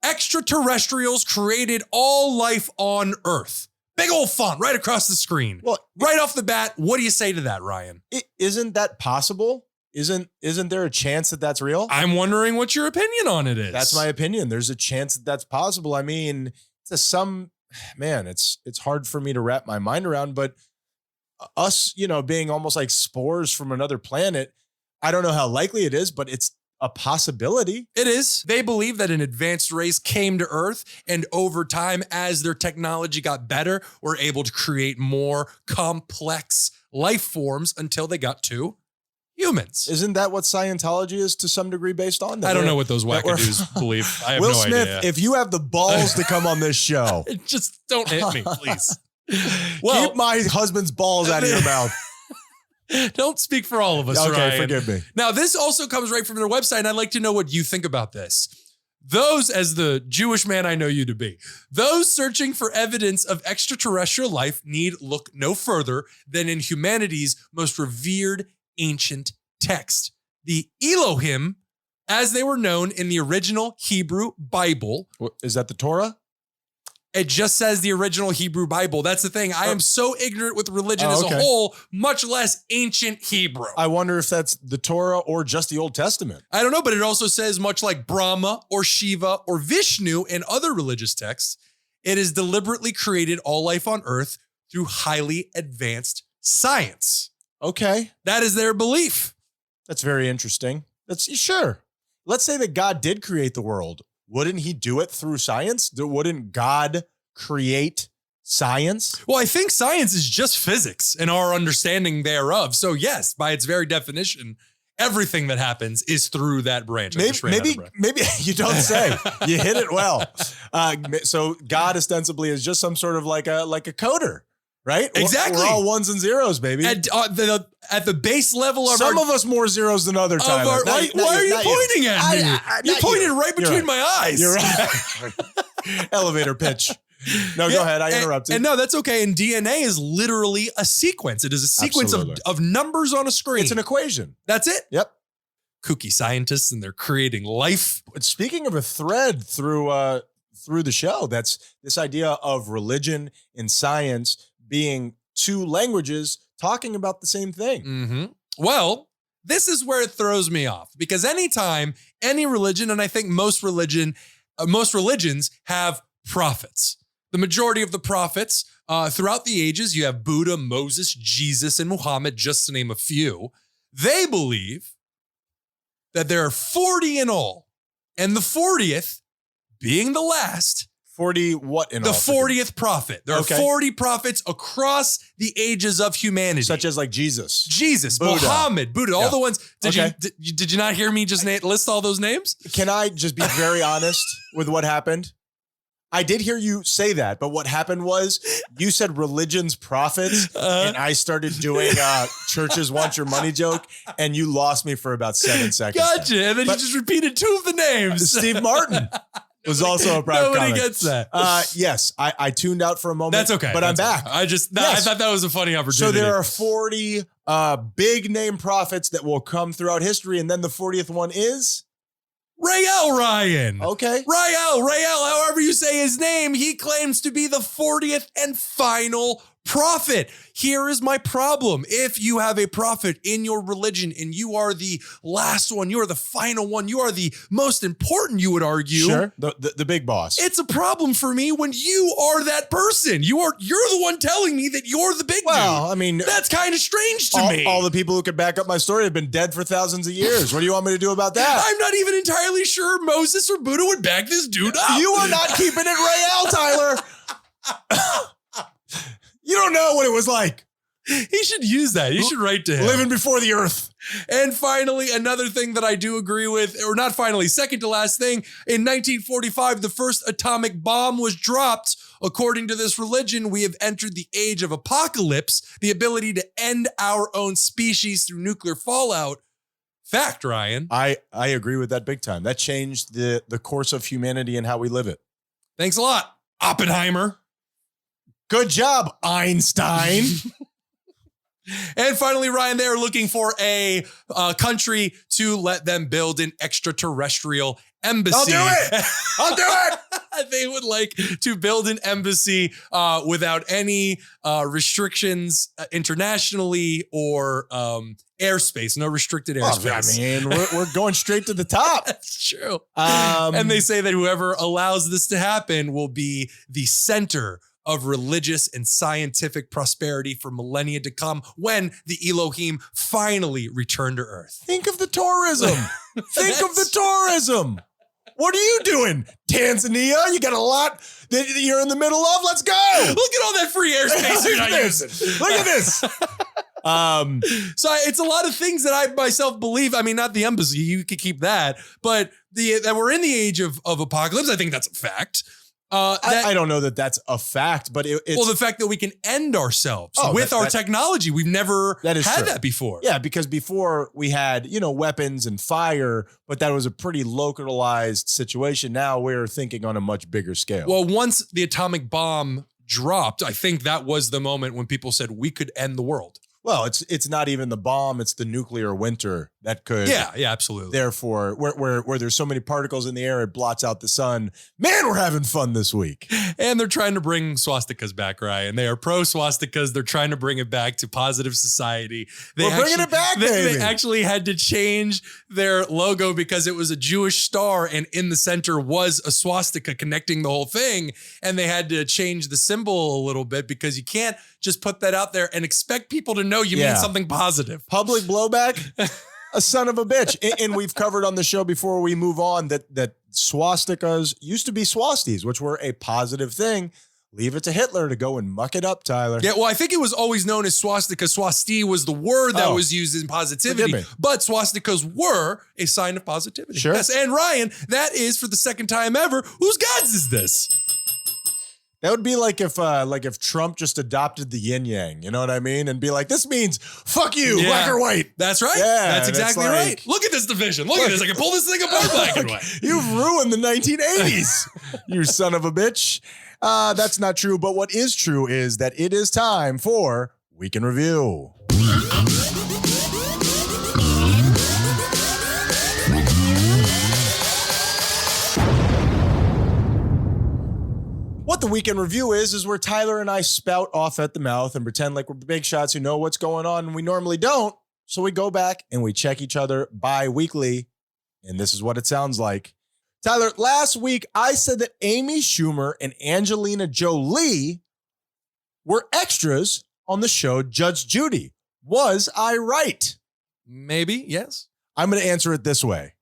B: extraterrestrials created all life on Earth. Big old font right across the screen.
A: Well,
B: right off the bat, what do you say to that, Ryan?
A: Isn't that possible? Isn't there a chance that that's real?
B: I'm wondering what your opinion on it is.
A: That's my opinion. There's a chance that that's possible. I mean, it's hard for me to wrap my mind around, but us, being almost like spores from another planet, I don't know how likely it is, but it's a possibility.
B: It is. They believe that an advanced race came to Earth, and over time, as their technology got better, were able to create more complex life forms until they got to humans.
A: Isn't that what Scientology is to some degree based on?
B: I don't know what those wackadoos believe. I have
A: Will
B: no
A: Smith,
B: idea.
A: if you have the balls to come on this show,
B: Just don't hit me, please. Well,
A: keep my husband's balls out of your mouth.
B: don't speak for all of us,
A: Okay,
B: Ryan.
A: forgive me.
B: Now, this also comes right from their website, and I'd like to know what you think about this. Those, as the Jewish man I know you to be, those searching for evidence of extraterrestrial life need look no further than in humanity's most revered ancient text, the Elohim, as they were known in the original Hebrew Bible.
A: Is that the Torah?
B: It just says the original Hebrew Bible. That's the thing. I am so ignorant with religion as a
A: okay.
B: whole, much less ancient Hebrew.
A: I wonder if that's the Torah or just the Old Testament.
B: I don't know, but it also says, much like Brahma or Shiva or Vishnu and other religious texts, it has deliberately created all life on Earth through highly advanced science.
A: Okay.
B: That is their belief.
A: That's very interesting. Sure. Let's say that God did create the world. Wouldn't he do it through science? Wouldn't God create science?
B: Well, I think science is just physics and our understanding thereof. So yes, by its very definition, everything that happens is through that branch.
A: Maybe you don't say. You hit it well. So God ostensibly is just some sort of like a coder, right?
B: Exactly.
A: We're all ones and zeros, baby.
B: At the base level of
A: some of us more zeros than others.
B: Why are you pointing at me? You pointed right between my eyes.
A: You're right. Elevator pitch. No, go ahead. I interrupted.
B: And no, that's okay. And DNA is literally a sequence. It is a sequence of numbers on a screen.
A: It's an equation.
B: That's it.
A: Yep.
B: Kooky scientists, and they're creating life.
A: Speaking of a thread through the show, that's this idea of religion and science being two languages talking about the same thing.
B: Mm-hmm. Well, this is where it throws me off, because anytime any religion, and I think most religions have prophets. The majority of the prophets throughout the ages, you have Buddha, Moses, Jesus, and Muhammad, just to name a few. They believe that there are 40 in all, and the 40th being the last.
A: 40 what in
B: the
A: all?
B: The 40th prophet. There are 40 prophets across the ages of humanity.
A: Such as like Jesus,
B: Buddha. Muhammad, Buddha, all the ones. Did you not hear me just list all those names?
A: Can I just be very honest with what happened? I did hear you say that, but what happened was you said religion's prophets, and I started doing churches want your money joke, and you lost me for about 7 seconds.
B: Gotcha. And then you just repeated two of the names.
A: Steve Martin was also a private
B: Nobody
A: comment.
B: gets that.
A: Yes, I tuned out for a moment.
B: That's okay.
A: But I'm back.
B: Okay. I thought that was a funny opportunity.
A: So there are 40 big name prophets that will come throughout history, and then the 40th one is
B: Rael Ryan.
A: Okay.
B: Rael, however you say his name, he claims to be the 40th and final prophet. Here is my problem. If you have a prophet in your religion and you are the last one, you are the final one, you are the most important, you would argue.
A: Sure. The big boss.
B: It's a problem for me when you are that person. You're the one telling me that you're the big dude.
A: Well, I mean,
B: that's kind of strange to me.
A: All the people who could back up my story have been dead for thousands of years. What do you want me to do about that?
B: I'm not even entirely sure Moses or Buddha would back this dude up.
A: You are not keeping it Rael, Tyler. You don't know what it was like.
B: He should use that. You should write to him.
A: Living before the earth.
B: And finally, another thing that I do agree with, or not finally, second to last thing, in 1945, the first atomic bomb was dropped. According to this religion, we have entered the age of apocalypse, the ability to end our own species through nuclear fallout. Fact, Ryan.
A: I agree with that big time. That changed the course of humanity and how we live it.
B: Thanks a lot, Oppenheimer.
A: Good job, Einstein.
B: And finally, Ryan, they're looking for a country to let them build an extraterrestrial embassy.
A: I'll do it. I'll do it.
B: They would like to build an embassy without any restrictions internationally or airspace, no restricted airspace.
A: I mean, we're going straight to the top.
B: That's true. And they say that whoever allows this to happen will be the center of religious and scientific prosperity for millennia to come when the Elohim finally return to Earth.
A: Think of the tourism. Think of the tourism. What are you doing? Tanzania? You got a lot that you're in the middle of? Let's go.
B: Look at all that free airspace you're not using.
A: Look at this.
B: So it's a lot of things that I myself believe. I mean, not the embassy, you could keep that, but that we're in the age of apocalypse. I think that's a fact.
A: I don't know that that's a fact, but it's...
B: Well, the fact that we can end ourselves with our technology. We've never had that before.
A: Yeah, because before we had, weapons and fire, but that was a pretty localized situation. Now we're thinking on a much bigger scale.
B: Well, once the atomic bomb dropped, I think that was the moment when people said we could end the world.
A: Well, it's not even the bomb, it's the nuclear winter that could.
B: Yeah, absolutely.
A: Therefore, where there's so many particles in the air, it blots out the sun. Man, we're having fun this week.
B: And they're trying to bring swastikas back, Ryan. They are pro swastikas. They're trying to bring it back to positive society.
A: We're bringing it back, baby.
B: They actually had to change their logo because it was a Jewish star, and in the center was a swastika connecting the whole thing. And they had to change the symbol a little bit because you can't just put that out there and expect people to know you mean something positive.
A: Public blowback, a son of a bitch. And we've covered on the show before we move on that swastikas used to be swastis, which were a positive thing. Leave it to Hitler to go and muck it up, Tyler.
B: Yeah, well, I think it was always known as swastika. Swasti was the word that was used in positivity, but swastikas were a sign of positivity.
A: Sure.
B: Yes, and Ryan, that is for the second time ever. Whose gods is this?
A: That would be like if Trump just adopted the yin yang, you know what I mean? And be like, this means fuck you, black or white.
B: That's right.
A: Yeah,
B: that's exactly right. Look at this division. Look at this. I can pull this thing apart black and white.
A: You've ruined the 1980s, you son of a bitch. That's not true. But what is true is that it is time for Week in Review. What the Week in Review is where Tyler and I spout off at the mouth and pretend like we're big shots who know what's going on, and we normally don't. So we go back and we check each other bi-weekly, and this is what it sounds like. Tyler, last week I said that Amy Schumer and Angelina Jolie were extras on the show Judge Judy. Was I right?
B: Maybe, yes.
A: I'm going to answer it this way.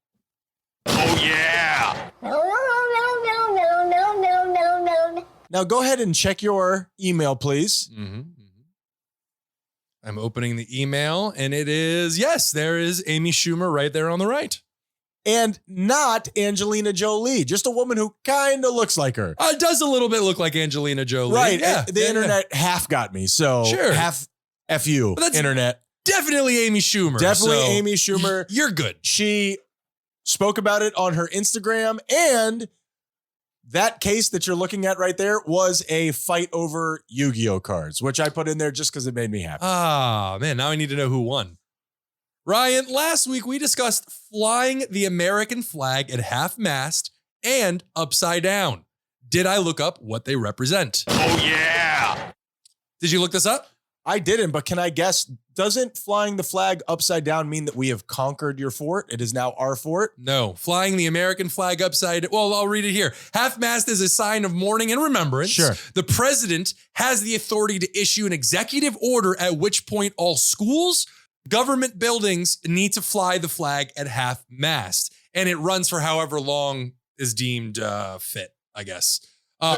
E: Oh, yeah.
A: Now go ahead and check your email, please.
B: I'm opening the email, and it is, yes, there is Amy Schumer right there on the right.
A: And not Angelina Jolie, just a woman who kind of looks like her.
B: It does a little bit look like Angelina Jolie.
A: Right.
B: Yeah.
A: The internet half got me, so half F you, internet.
B: Definitely Amy Schumer.
A: Definitely Amy Schumer.
B: You're good.
A: She spoke about it on her Instagram, and that case that you're looking at right there was a fight over Yu-Gi-Oh cards, which I put in there just because it made me happy.
B: Ah, man, now I need to know who won. Ryan, last week we discussed flying the American flag at half-mast and upside down. Did I look up what they represent?
E: Oh, yeah.
B: Did you look this up?
A: I didn't, but can I guess, doesn't flying the flag upside down mean that we have conquered your fort? It is now our fort?
B: No. Flying the American flag upside, well, I'll read it here. Half-mast is a sign of mourning and remembrance.
A: Sure.
B: The president has the authority to issue an executive order at which point all schools, government buildings need to fly the flag at half-mast. And it runs for however long is deemed fit, I guess.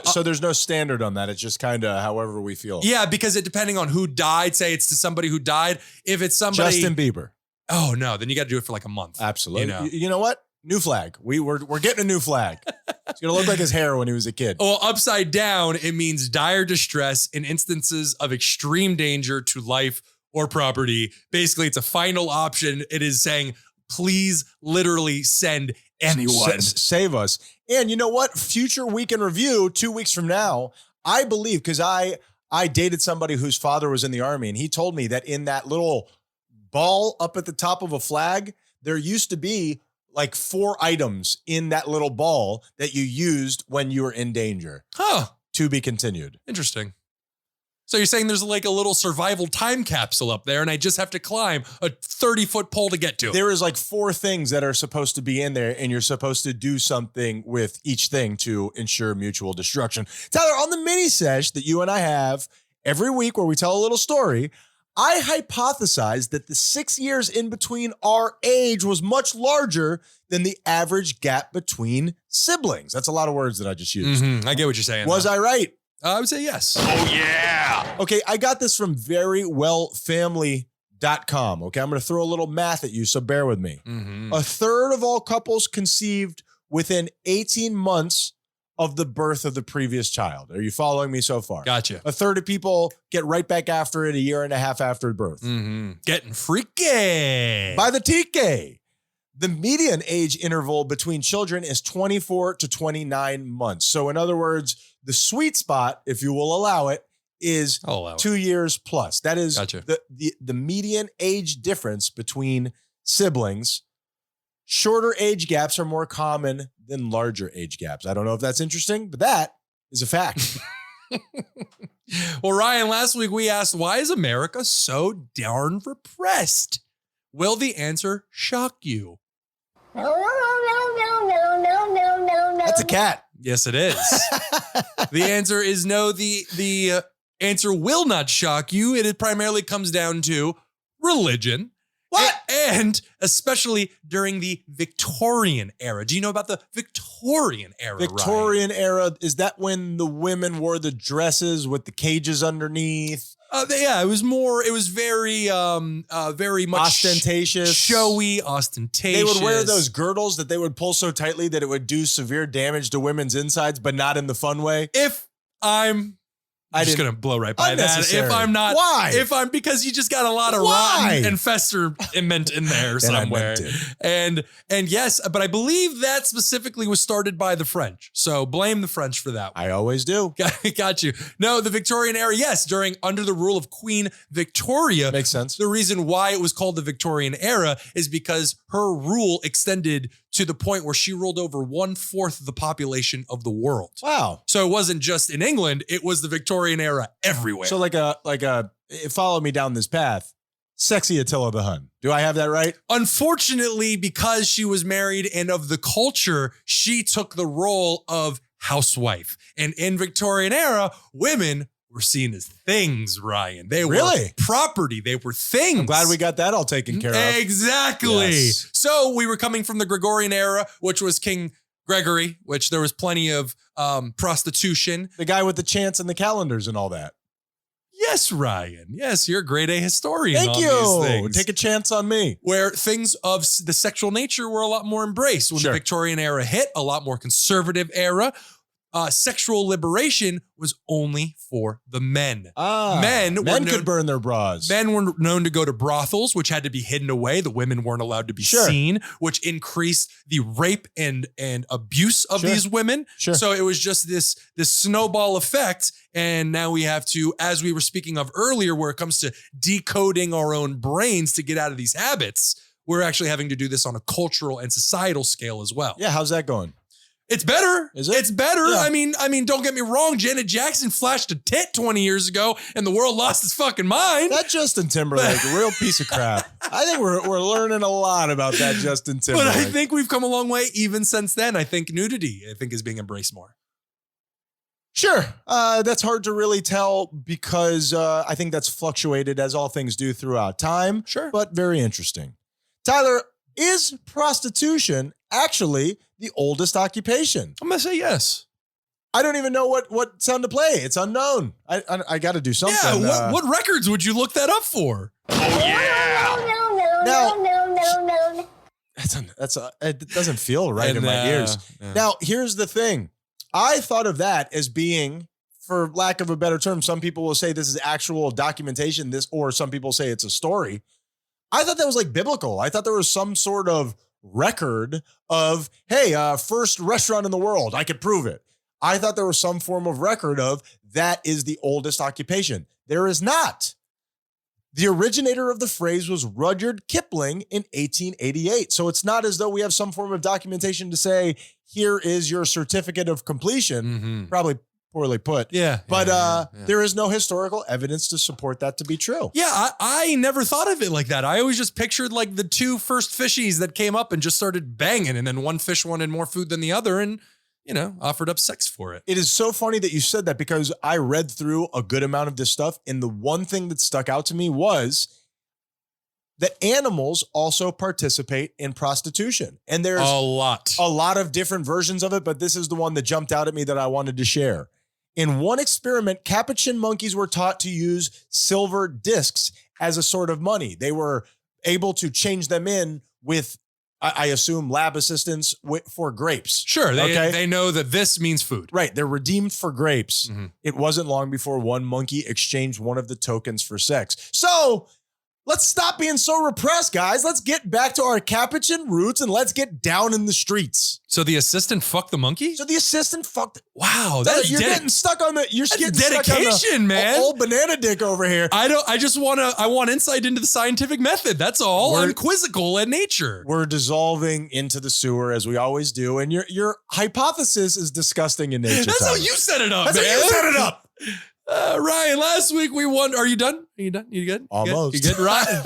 A: So there's no standard on that. It's just kind of however we feel.
B: Yeah, because depending on who died, say it's to somebody who died. If it's somebody...
A: Justin Bieber.
B: Oh, no. Then you got to do it for like a month.
A: Absolutely. You know what? New flag. We're getting a new flag. It's going to look like his hair when he was a kid.
B: Well, upside down, it means dire distress in instances of extreme danger to life or property. Basically, it's a final option. It is saying, please literally send anyone.
A: Save us. And you know what? Future Week in Review, 2 weeks from now, I believe, because I I dated somebody whose father was in the army, and he told me that in that little ball up at the top of a flag, there used to be like 4 items in that little ball that you used when you were in danger.
B: Huh.
A: To be continued.
B: Interesting. So you're saying there's like a little survival time capsule up there and I just have to climb a 30-foot pole to get to it.
A: There is like 4 things that are supposed to be in there, and you're supposed to do something with each thing to ensure mutual destruction. Tyler, on the mini sesh that you and I have every week where we tell a little story, I hypothesized that the 6 years in between our age was much larger than the average gap between siblings. That's a lot of words that I just used.
B: I get what you're saying.
A: Was I right?
B: I would say yes.
E: Oh, yeah.
A: Okay, I got this from verywellfamily.com. Okay, I'm going to throw a little math at you, so bear with me. A third of all couples conceived within 18 months of the birth of the previous child. Are you following me so far?
B: Gotcha.
A: A third of people get right back after it a year and a half after birth.
B: Getting freaky.
A: By the TK. The median age interval between children is 24 to 29 months. So in other words, the sweet spot, if you will allow it, is
B: I'll allow it.
A: 2 years plus. That is
B: Gotcha.
A: the median age difference between siblings. Shorter age gaps are more common than larger age gaps. I don't know if that's interesting, but that is a fact.
B: Well, Ryan, last week we asked, why is America so darn repressed? Will the answer shock you?
A: That's a cat.
B: Yes, it is. The answer is no. The answer will not shock you. It primarily comes down to religion.
A: What?
B: And especially during the Victorian era. Do you know about the Victorian era,
A: Victorian era, is that when the women wore the dresses with the cages underneath?
B: Yeah, it was very much
A: Ostentatious.
B: showy, ostentatious.
A: They would wear those girdles that they would pull so tightly that it would do severe damage to women's insides, but not in the fun way. I'm just going to blow right by that. Unnecessary.
B: If I'm not.
A: Why?
B: Because you just got a lot of
A: Why?
B: rotten and festerment in there somewhere. And yes, but I believe that specifically was started by the French. So blame the French for that one.
A: I always do.
B: Got you. No, the Victorian era, yes, under the rule of Queen Victoria.
A: Makes sense.
B: The reason why it was called the Victorian era is because her rule extended to the point where she ruled over 1/4 of the population of the world.
A: Wow.
B: So it wasn't just in England, it was the Victorian era everywhere.
A: So follow me down this path. Sexy Attila the Hun. Do I have that right?
B: Unfortunately, because she was married and of the culture, she took the role of housewife. And in Victorian era, women were seen as things, Ryan. They were property. They were things.
A: I'm glad we got that all taken care of.
B: Exactly.
A: Yes.
B: So we were coming from the Gregorian era, which was King Gregory, which there was plenty of prostitution.
A: The guy with the chants and the calendars and all that.
B: Yes, Ryan. Yes, you're a grade A historian.
A: Thank
B: on
A: you.
B: These things.
A: Take a chance on me.
B: Where things of the sexual nature were a lot more embraced. When the Victorian era hit, a lot more conservative era. Sexual liberation was only for the men. Men
A: could burn their bras.
B: Men were known to go to brothels, which had to be hidden away. The women weren't allowed to be seen, which increased the rape and abuse of these women. So it was just this snowball effect. And now we have to, as we were speaking of earlier, where it comes to decoding our own brains to get out of these habits, we're actually having to do this on a cultural and societal scale as well.
A: Yeah, how's that going?
B: It's better.
A: Is it?
B: It's better.
A: Yeah.
B: I mean, don't get me wrong. Janet Jackson flashed a tit 20 years ago and the world lost its fucking mind.
A: That Justin Timberlake, a real piece of crap. I think we're learning a lot about that Justin Timberlake.
B: But I think we've come a long way even since then. I think nudity, is being embraced more.
A: Sure. That's hard to really tell because I think that's fluctuated as all things do throughout time.
B: Sure.
A: But very interesting. Tyler, is prostitution actually the oldest occupation?
B: I'm going to say yes.
A: I don't even know what sound to play. It's unknown. I got to do something.
B: Yeah, what records would you look that up for?
E: Oh, yeah.
A: It doesn't feel right in my ears.
B: Yeah.
A: Now, here's the thing. I thought of that as being, for lack of a better term, some people will say this is actual documentation, or some people say it's a story. I thought that was like biblical. I thought there was some sort of record of, hey, first restaurant in the world. I could prove it. I thought there was some form of record of that is the oldest occupation. There is not. The originator of the phrase was Rudyard Kipling in 1888. So it's not as though we have some form of documentation to say, here is your certificate of completion. Probably poorly put.
B: Yeah.
A: But there is no historical evidence to support that to be true.
B: Yeah, I never thought of it like that. I always just pictured like the two first fishies that came up and just started banging, and then one fish wanted more food than the other and, offered up sex for it.
A: It is so funny that you said that because I read through a good amount of this stuff, and the one thing that stuck out to me was that animals also participate in prostitution. And there's
B: a lot
A: of different versions of it, but this is the one that jumped out at me that I wanted to share. In one experiment, capuchin monkeys were taught to use silver discs as a sort of money. They were able to change them in with, I assume, lab assistants for grapes.
B: Sure, they know that this means food.
A: Right, they're redeemed for grapes. It wasn't long before one monkey exchanged one of the tokens for sex. So let's stop being so repressed, guys. Let's get back to our capuchin roots and let's get down in the streets.
B: So the assistant fucked the monkey?
A: So the assistant fucked.
B: Wow, that's
A: you're getting stuck on the. You're getting
B: dedication,
A: stuck on the
B: man.
A: Old banana dick over here.
B: I want insight into the scientific method. That's all. I'm quizzical at nature.
A: We're dissolving into the sewer as we always do, and your hypothesis is disgusting in nature.
B: That's how you set it up.
A: That's
B: man.
A: how you set it up.
B: Ryan, last week we won. Are you done? You good?
A: Almost.
B: You good? Ryan?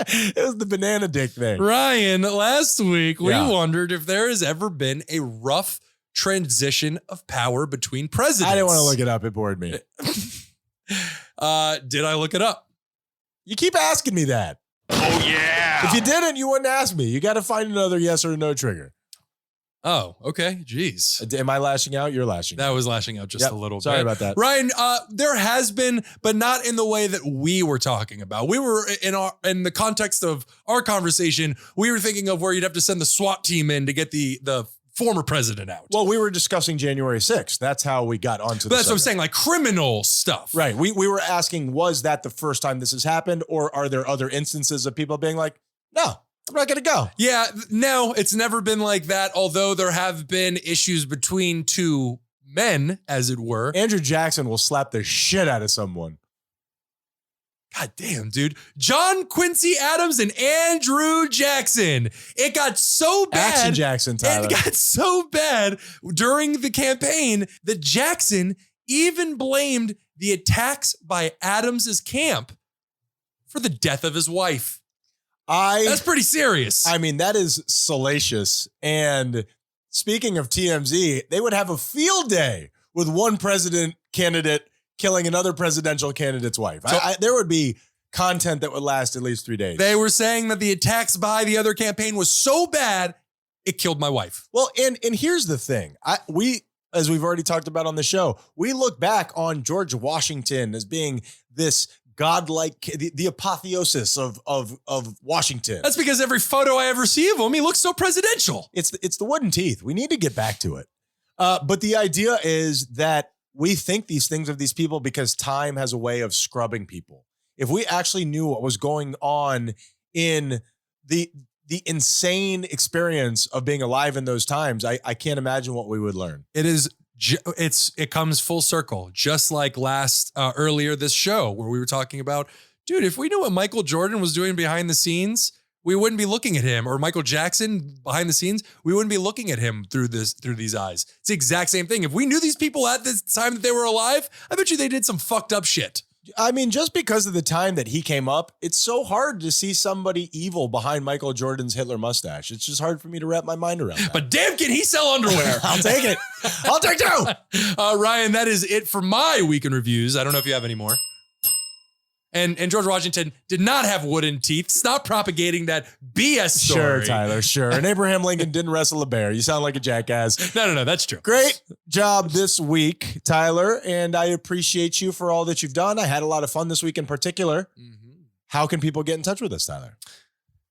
A: It was the banana dick thing.
B: Ryan, last week we wondered if there has ever been a rough transition of power between presidents.
A: I didn't want to look it up. It bored me.
B: Did I look it up?
A: You keep asking me that.
E: Oh, yeah.
A: If you didn't, you wouldn't ask me. You got to find another yes or no trigger.
B: Oh, okay. Jeez.
A: Am I lashing out? You're lashing out.
B: That was lashing out just a little bit.
A: Sorry about that.
B: Ryan, there has been, but not in the way that we were talking about. We were in the context of our conversation, we were thinking of where you'd have to send the SWAT team in to get the former president out.
A: Well, we were discussing January 6th. That's how we got onto this.
B: That's what I'm saying, like criminal stuff.
A: Right. We were asking, was that the first time this has happened, or are there other instances of people being like, no, I'm not going to go.
B: Yeah, no, it's never been like that, although there have been issues between two men, as it were.
A: Andrew Jackson will slap the shit out of someone.
B: God damn, dude. John Quincy Adams and Andrew Jackson. It got so bad.
A: Action Jackson, Tyler.
B: It got so bad during the campaign that Jackson even blamed the attacks by Adams's camp for the death of his wife. That's pretty serious.
A: I mean, that is salacious. And speaking of TMZ, they would have a field day with one president candidate killing another presidential candidate's wife.
B: So,
A: there would be content that would last at least 3 days.
B: They were saying that the attacks by the other campaign was so bad, it killed my wife.
A: Well, and here's the thing. We, as we've already talked about on the show, we look back on George Washington as being this godlike, the apotheosis of Washington.
B: That's because every photo I ever see of him, he looks so presidential.
A: It's the wooden teeth. We need to get back to it. But the idea is that we think these things of these people because time has a way of scrubbing people. If we actually knew what was going on in the insane experience of being alive in those times, I can't imagine what we would learn.
B: It comes full circle, just like earlier this show where we were talking about, dude, if we knew what Michael Jordan was doing behind the scenes, we wouldn't be looking at him, or Michael Jackson behind the scenes, we wouldn't be looking at him through these eyes. It's the exact same thing. If we knew these people at this time that they were alive, I bet you they did some fucked up shit.
A: I mean, just because of the time that he came up, it's so hard to see somebody evil behind Michael Jordan's Hitler mustache. It's just hard for me to wrap my mind around that.
B: But damn, can he sell underwear?
A: I'll take it. I'll take two.
B: Ryan, that is it for my week in reviews. I don't know if you have any more. And George Washington did not have wooden teeth. Stop propagating that BS story.
A: Sure, Tyler, sure. And Abraham Lincoln didn't wrestle a bear. You sound like a jackass.
B: No, that's true.
A: Great job this week, Tyler, and I appreciate you for all that you've done. I had a lot of fun this week in particular. Mm-hmm. How can people get in touch with us, Tyler?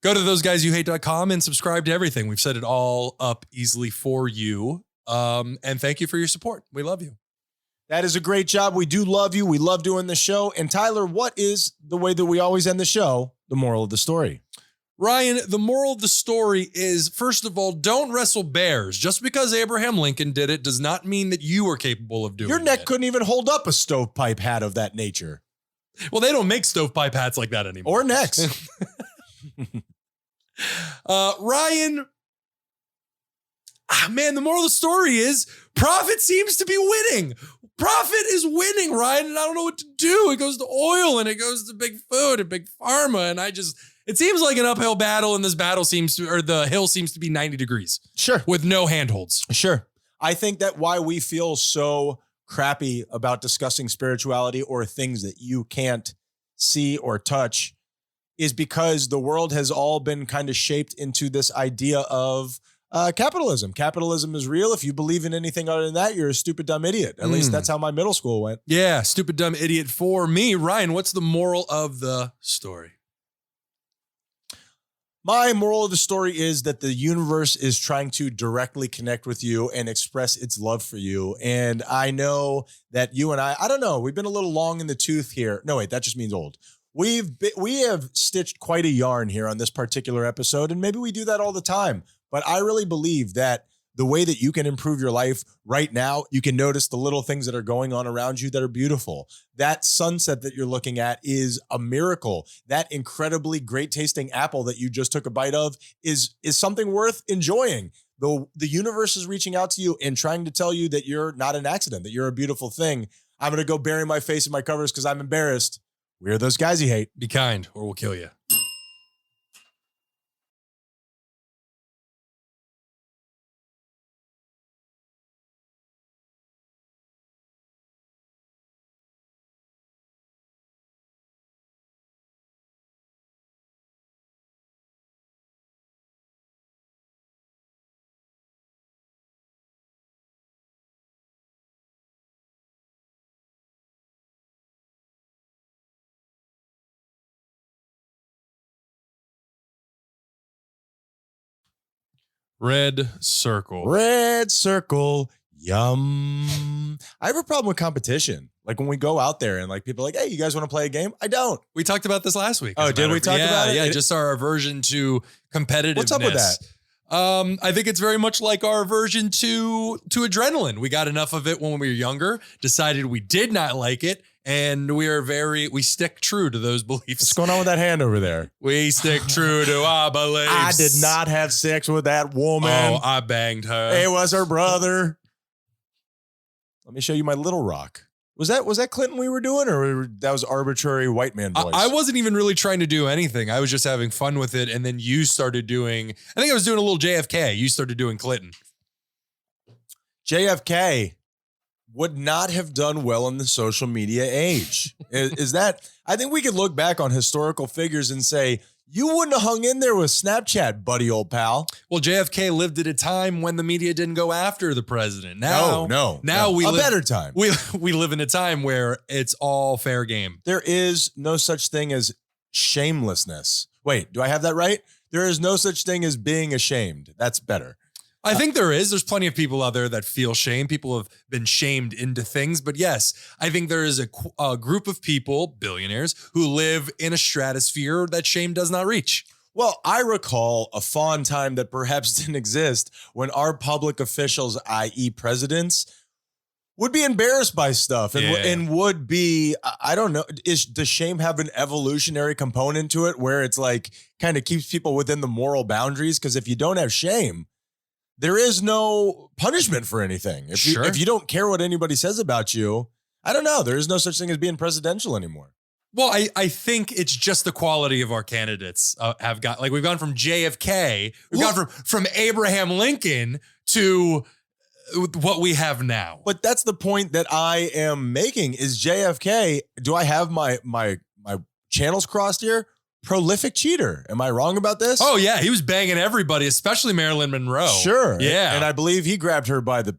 B: Go to ThoseGuysYouHate.com and subscribe to everything. We've set it all up easily for you. And thank you for your support. We love you.
A: That is a great job. We do love you. We love doing the show. And Tyler, what is the way that we always end the show? The moral of the story.
B: Ryan, the moral of the story is, first of all, don't wrestle bears. Just because Abraham Lincoln did it does not mean that you are capable of doing it.
A: Your neck couldn't even hold up a stovepipe hat of that nature.
B: Well, they don't make stovepipe hats like that anymore.
A: Or necks.
B: Ryan, man, the moral of the story is profit seems to be winning. Profit is winning, Ryan, and I don't know what to do. It goes to oil and it goes to big food and big pharma, and it seems like an uphill battle, and this battle the hill seems to be 90 degrees.
A: Sure.
B: With no handholds.
A: Sure. I think that why we feel so crappy about discussing spirituality or things that you can't see or touch is because the world has all been kind of shaped into this idea of capitalism. Capitalism is real. If you believe in anything other than that, you're a stupid, dumb idiot. At least that's how my middle school went.
B: Yeah, stupid, dumb idiot for me. Ryan, what's the moral of the story?
A: My moral of the story is that the universe is trying to directly connect with you and express its love for you. And I know that you and I don't know, we've been a little long in the tooth here. No, wait, that just means old. We have stitched quite a yarn here on this particular episode, and maybe we do that all the time. But I really believe that the way that you can improve your life right now, you can notice the little things that are going on around you that are beautiful. That sunset that you're looking at is a miracle. That incredibly great tasting apple that you just took a bite of is something worth enjoying. The universe is reaching out to you and trying to tell you that you're not an accident, that you're a beautiful thing. I'm going to go bury my face in my covers because I'm embarrassed. We're those guys you hate.
B: Be kind or we'll kill you. Red circle.
A: Red circle. Yum. I have a problem with competition. Like when we go out there and like people are like, hey, you guys want to play a game? I don't.
B: We talked about this last week.
A: Oh, did we talk about it?
B: Yeah, just our aversion to competitiveness.
A: What's up with that?
B: I think it's very much like our aversion to adrenaline. We got enough of it when we were younger, decided we did not like it, and we stick true to those beliefs.
A: What's going on with that hand over there?
B: We stick true to our beliefs.
A: I did not have sex with that woman.
B: Oh, I banged her.
A: It was her brother. Let me show you my little rock. Was that Clinton we were doing, or that was arbitrary white man voice?
B: I wasn't even really trying to do anything. I was just having fun with it. And then you started doing, I think I was doing a little JFK. You started doing Clinton.
A: JFK would not have done well in the social media age. Is that, I think we could look back on historical figures and say, you wouldn't have hung in there with Snapchat, buddy, old pal.
B: Well, JFK lived at a time when the media didn't go after the president. Now, we live
A: better time.
B: We live in a time where it's all fair game.
A: There is no such thing as shamelessness. Wait, do I have that right? There is no such thing as being ashamed. That's better.
B: I think there is. There's plenty of people out there that feel shame. People have been shamed into things. But yes, I think there is a group of people, billionaires, who live in a stratosphere that shame does not reach.
A: Well, I recall a fond time that perhaps didn't exist when our public officials, i.e. presidents, would be embarrassed by stuff and would be, I don't know, does shame have an evolutionary component to it where it's like kind of keeps people within the moral boundaries? Because if you don't have shame, there is no punishment for anything. If you don't care what anybody says about you, I don't know. There is no such thing as being presidential anymore.
B: Well, I think it's just the quality of our candidates we've gone from JFK, we've gone from Abraham Lincoln to what we have now.
A: But that's the point that I am making is JFK. Do I have my channels crossed here? Prolific cheater. Am I wrong about this?
B: Oh, yeah. He was banging everybody, especially Marilyn Monroe.
A: Sure.
B: Yeah.
A: And I believe he grabbed her by the...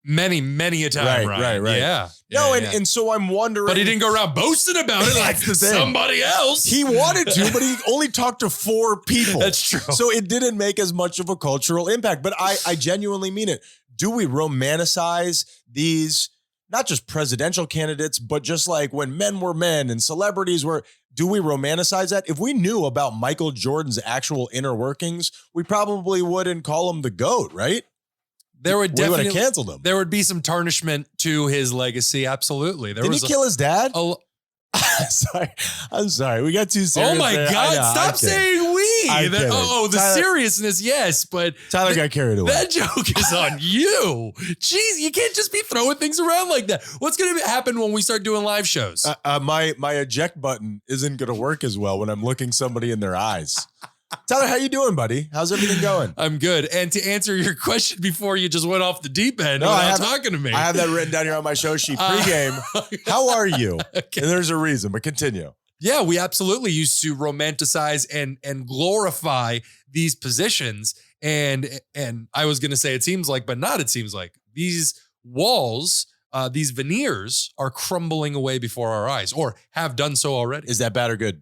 B: Many a time,
A: right.
B: Yeah.
A: And so I'm wondering...
B: But he didn't go around boasting about it like somebody else.
A: He wanted to, but he only talked to 4 people.
B: That's true.
A: So it didn't make as much of a cultural impact. But I genuinely mean it. Do we romanticize these... not just presidential candidates, but just like when men were men and celebrities were. Do we romanticize that? If we knew about Michael Jordan's actual inner workings, we probably wouldn't call him the GOAT, right?
B: There would
A: We would
B: definitely
A: have canceled him.
B: There would be some tarnishment to his legacy. Absolutely.
A: Didn't he kill his dad? I'm sorry. We got too serious.
B: Oh my
A: there.
B: God.
A: I know,
B: Stop
A: I'm kidding.
B: saying we.
A: I'm kidding.
B: The
A: Tyler-
B: seriousness, yes, but
A: Tyler got carried away.
B: that joke is on you. Jeez, you can't just be throwing things around like that. What's going to happen when we start doing live shows?
A: My eject button isn't going to work as well when I'm looking somebody in their eyes. Tyler, how you doing, buddy? How's everything going?
B: I'm good. And to answer your question before you just went off the deep end
A: No,
B: without talking to me.
A: I have that written down here on my show sheet. Pre-game. How are you?
B: Okay.
A: And there's a reason, but continue.
B: Yeah, we absolutely used to romanticize and glorify these positions. And I was going to say it seems like, but not it seems like. These walls, these veneers are crumbling away before our eyes or have done so already.
A: Is that bad or good?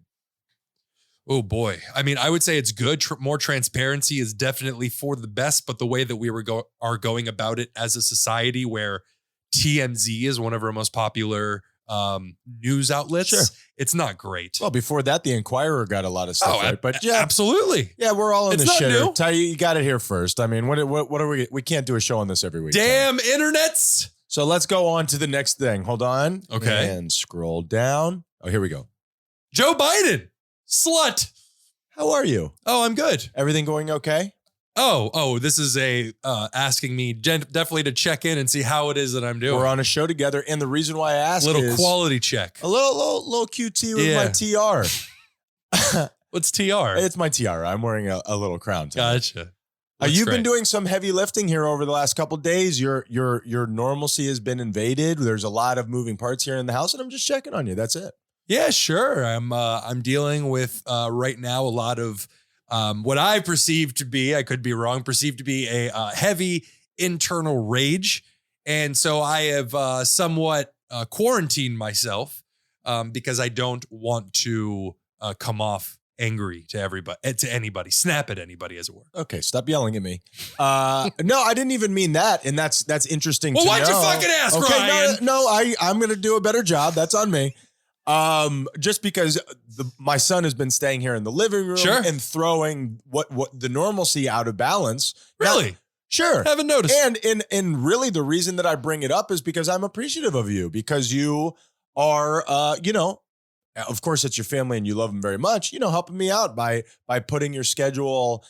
B: Oh boy. I mean, I would say it's good. More transparency is definitely for the best, but the way that we are going about it as a society where TMZ is one of our most popular news outlets,
A: Sure.
B: It's not great.
A: Well, before that, the Inquirer got a lot of stuff right. But yeah,
B: absolutely.
A: yeah, we're all in
B: It's
A: the
B: not
A: shitter.
B: new.
A: Ty, you got it here first. I mean, what are we? We can't do a show on this every week. Ty.
B: Damn internets.
A: So let's go on to the next thing. Hold on.
B: Okay.
A: And scroll down. Oh, here we go.
B: Joe Biden, slut.
A: How are you?
B: Oh, I'm good.
A: Everything going okay?
B: Oh, this is a asking me definitely to check in and see how it is that I'm doing.
A: We're on a show together, and the reason why I asked
B: little
A: is
B: quality check.
A: a little QT with my TR.
B: What's TR?
A: It's my tiara. I'm wearing a little crown. Today.
B: Gotcha.
A: You've been doing some heavy lifting here over the last couple of days. Your normalcy has been invaded. There's a lot of moving parts here in the house, and I'm just checking on you. That's it.
B: Yeah, sure. I'm dealing with right now a lot of what I perceive to be, I could be wrong, perceived to be a heavy internal rage. And so I have somewhat quarantined myself because I don't want to come off angry to everybody, to anybody, snap at anybody, as it were.
A: Okay, stop yelling at me. No, I didn't even mean that, and that's interesting.
B: Well,
A: to
B: why'd you
A: know.
B: fucking ask,
A: okay,
B: Ryan?
A: No, I'm gonna do a better job. That's on me. Just because my son has been staying here in the living room
B: Sure.
A: and throwing what the normalcy out of balance.
B: Really?
A: Now, sure.
B: Haven't noticed.
A: And really the reason that I bring it up is because I'm appreciative of you, because you are, of course it's your family and you love them very much, helping me out by putting your schedule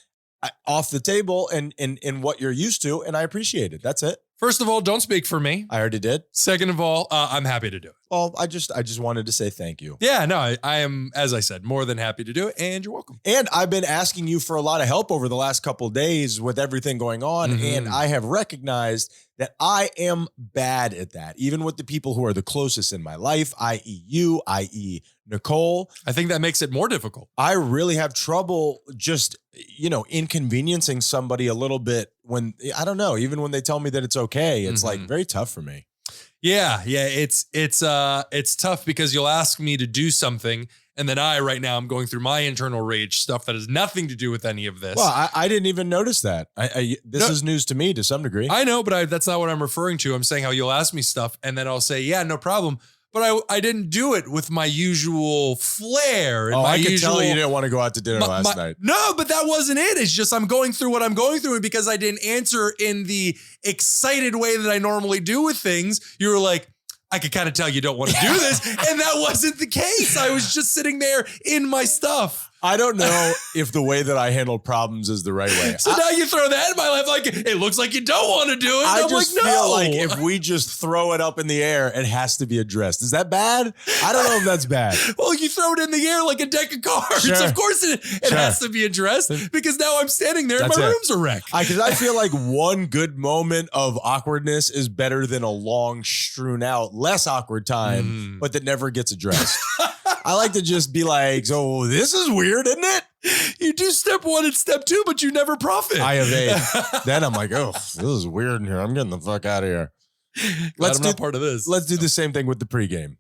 A: off the table and in what you're used to. And I appreciate it. That's it.
B: First of all, don't speak for me.
A: I already did.
B: Second of all, I'm happy to do it.
A: Well, I just wanted to say thank you.
B: Yeah, no, I am, as I said, more than happy to do it, and you're welcome.
A: And I've been asking you for a lot of help over the last couple of days with everything going on.
B: Mhm.
A: And I have recognized that I am bad at that, even with the people who are the closest in my life, i.e. you, i.e. Nicole.
B: I think that makes it more difficult.
A: I really have trouble just, inconveniencing somebody a little bit when, I don't know, even when they tell me that it's okay, it's like very tough for me.
B: Yeah, it's tough because you'll ask me to do something, and then right now I'm going through my internal rage stuff that has nothing to do with any of this.
A: Well, I didn't even notice that. This is news to me to some degree.
B: I know, but that's not what I'm referring to. I'm saying how you'll ask me stuff, and then I'll say, yeah, no problem. But I didn't do it with my usual flair. And
A: I could tell you didn't want to go out to dinner last night.
B: No, but that wasn't it. It's just I'm going through what I'm going through. And because I didn't answer in the excited way that I normally do with things, you were like, I could kind of tell you don't want to do this. And that wasn't the case. I was just sitting there in my stuff.
A: I don't know if the way that I handle problems is the right way.
B: So now you throw that in my life like it looks like you don't want to do it.
A: I
B: I'm
A: just
B: like, no.
A: feel like if we just throw it up in the air, it has to be addressed. Is that bad? I don't know if that's bad.
B: Well, you throw it in the air like a deck of cards.
A: Sure.
B: Of course it has to be addressed because now I'm standing there and
A: That's
B: my
A: it.
B: room's a wreck.
A: Because I feel like one good moment of awkwardness is better than a long, strewn out, less awkward time, but that never gets addressed. I like to just be like, so this is weird, isn't it?
B: You do step one and step two, but you never profit.
A: I evade. Then I'm like, oh, this is weird in here. I'm getting the fuck out of here.
B: I'm not part of this.
A: Let's do the same thing with the pregame.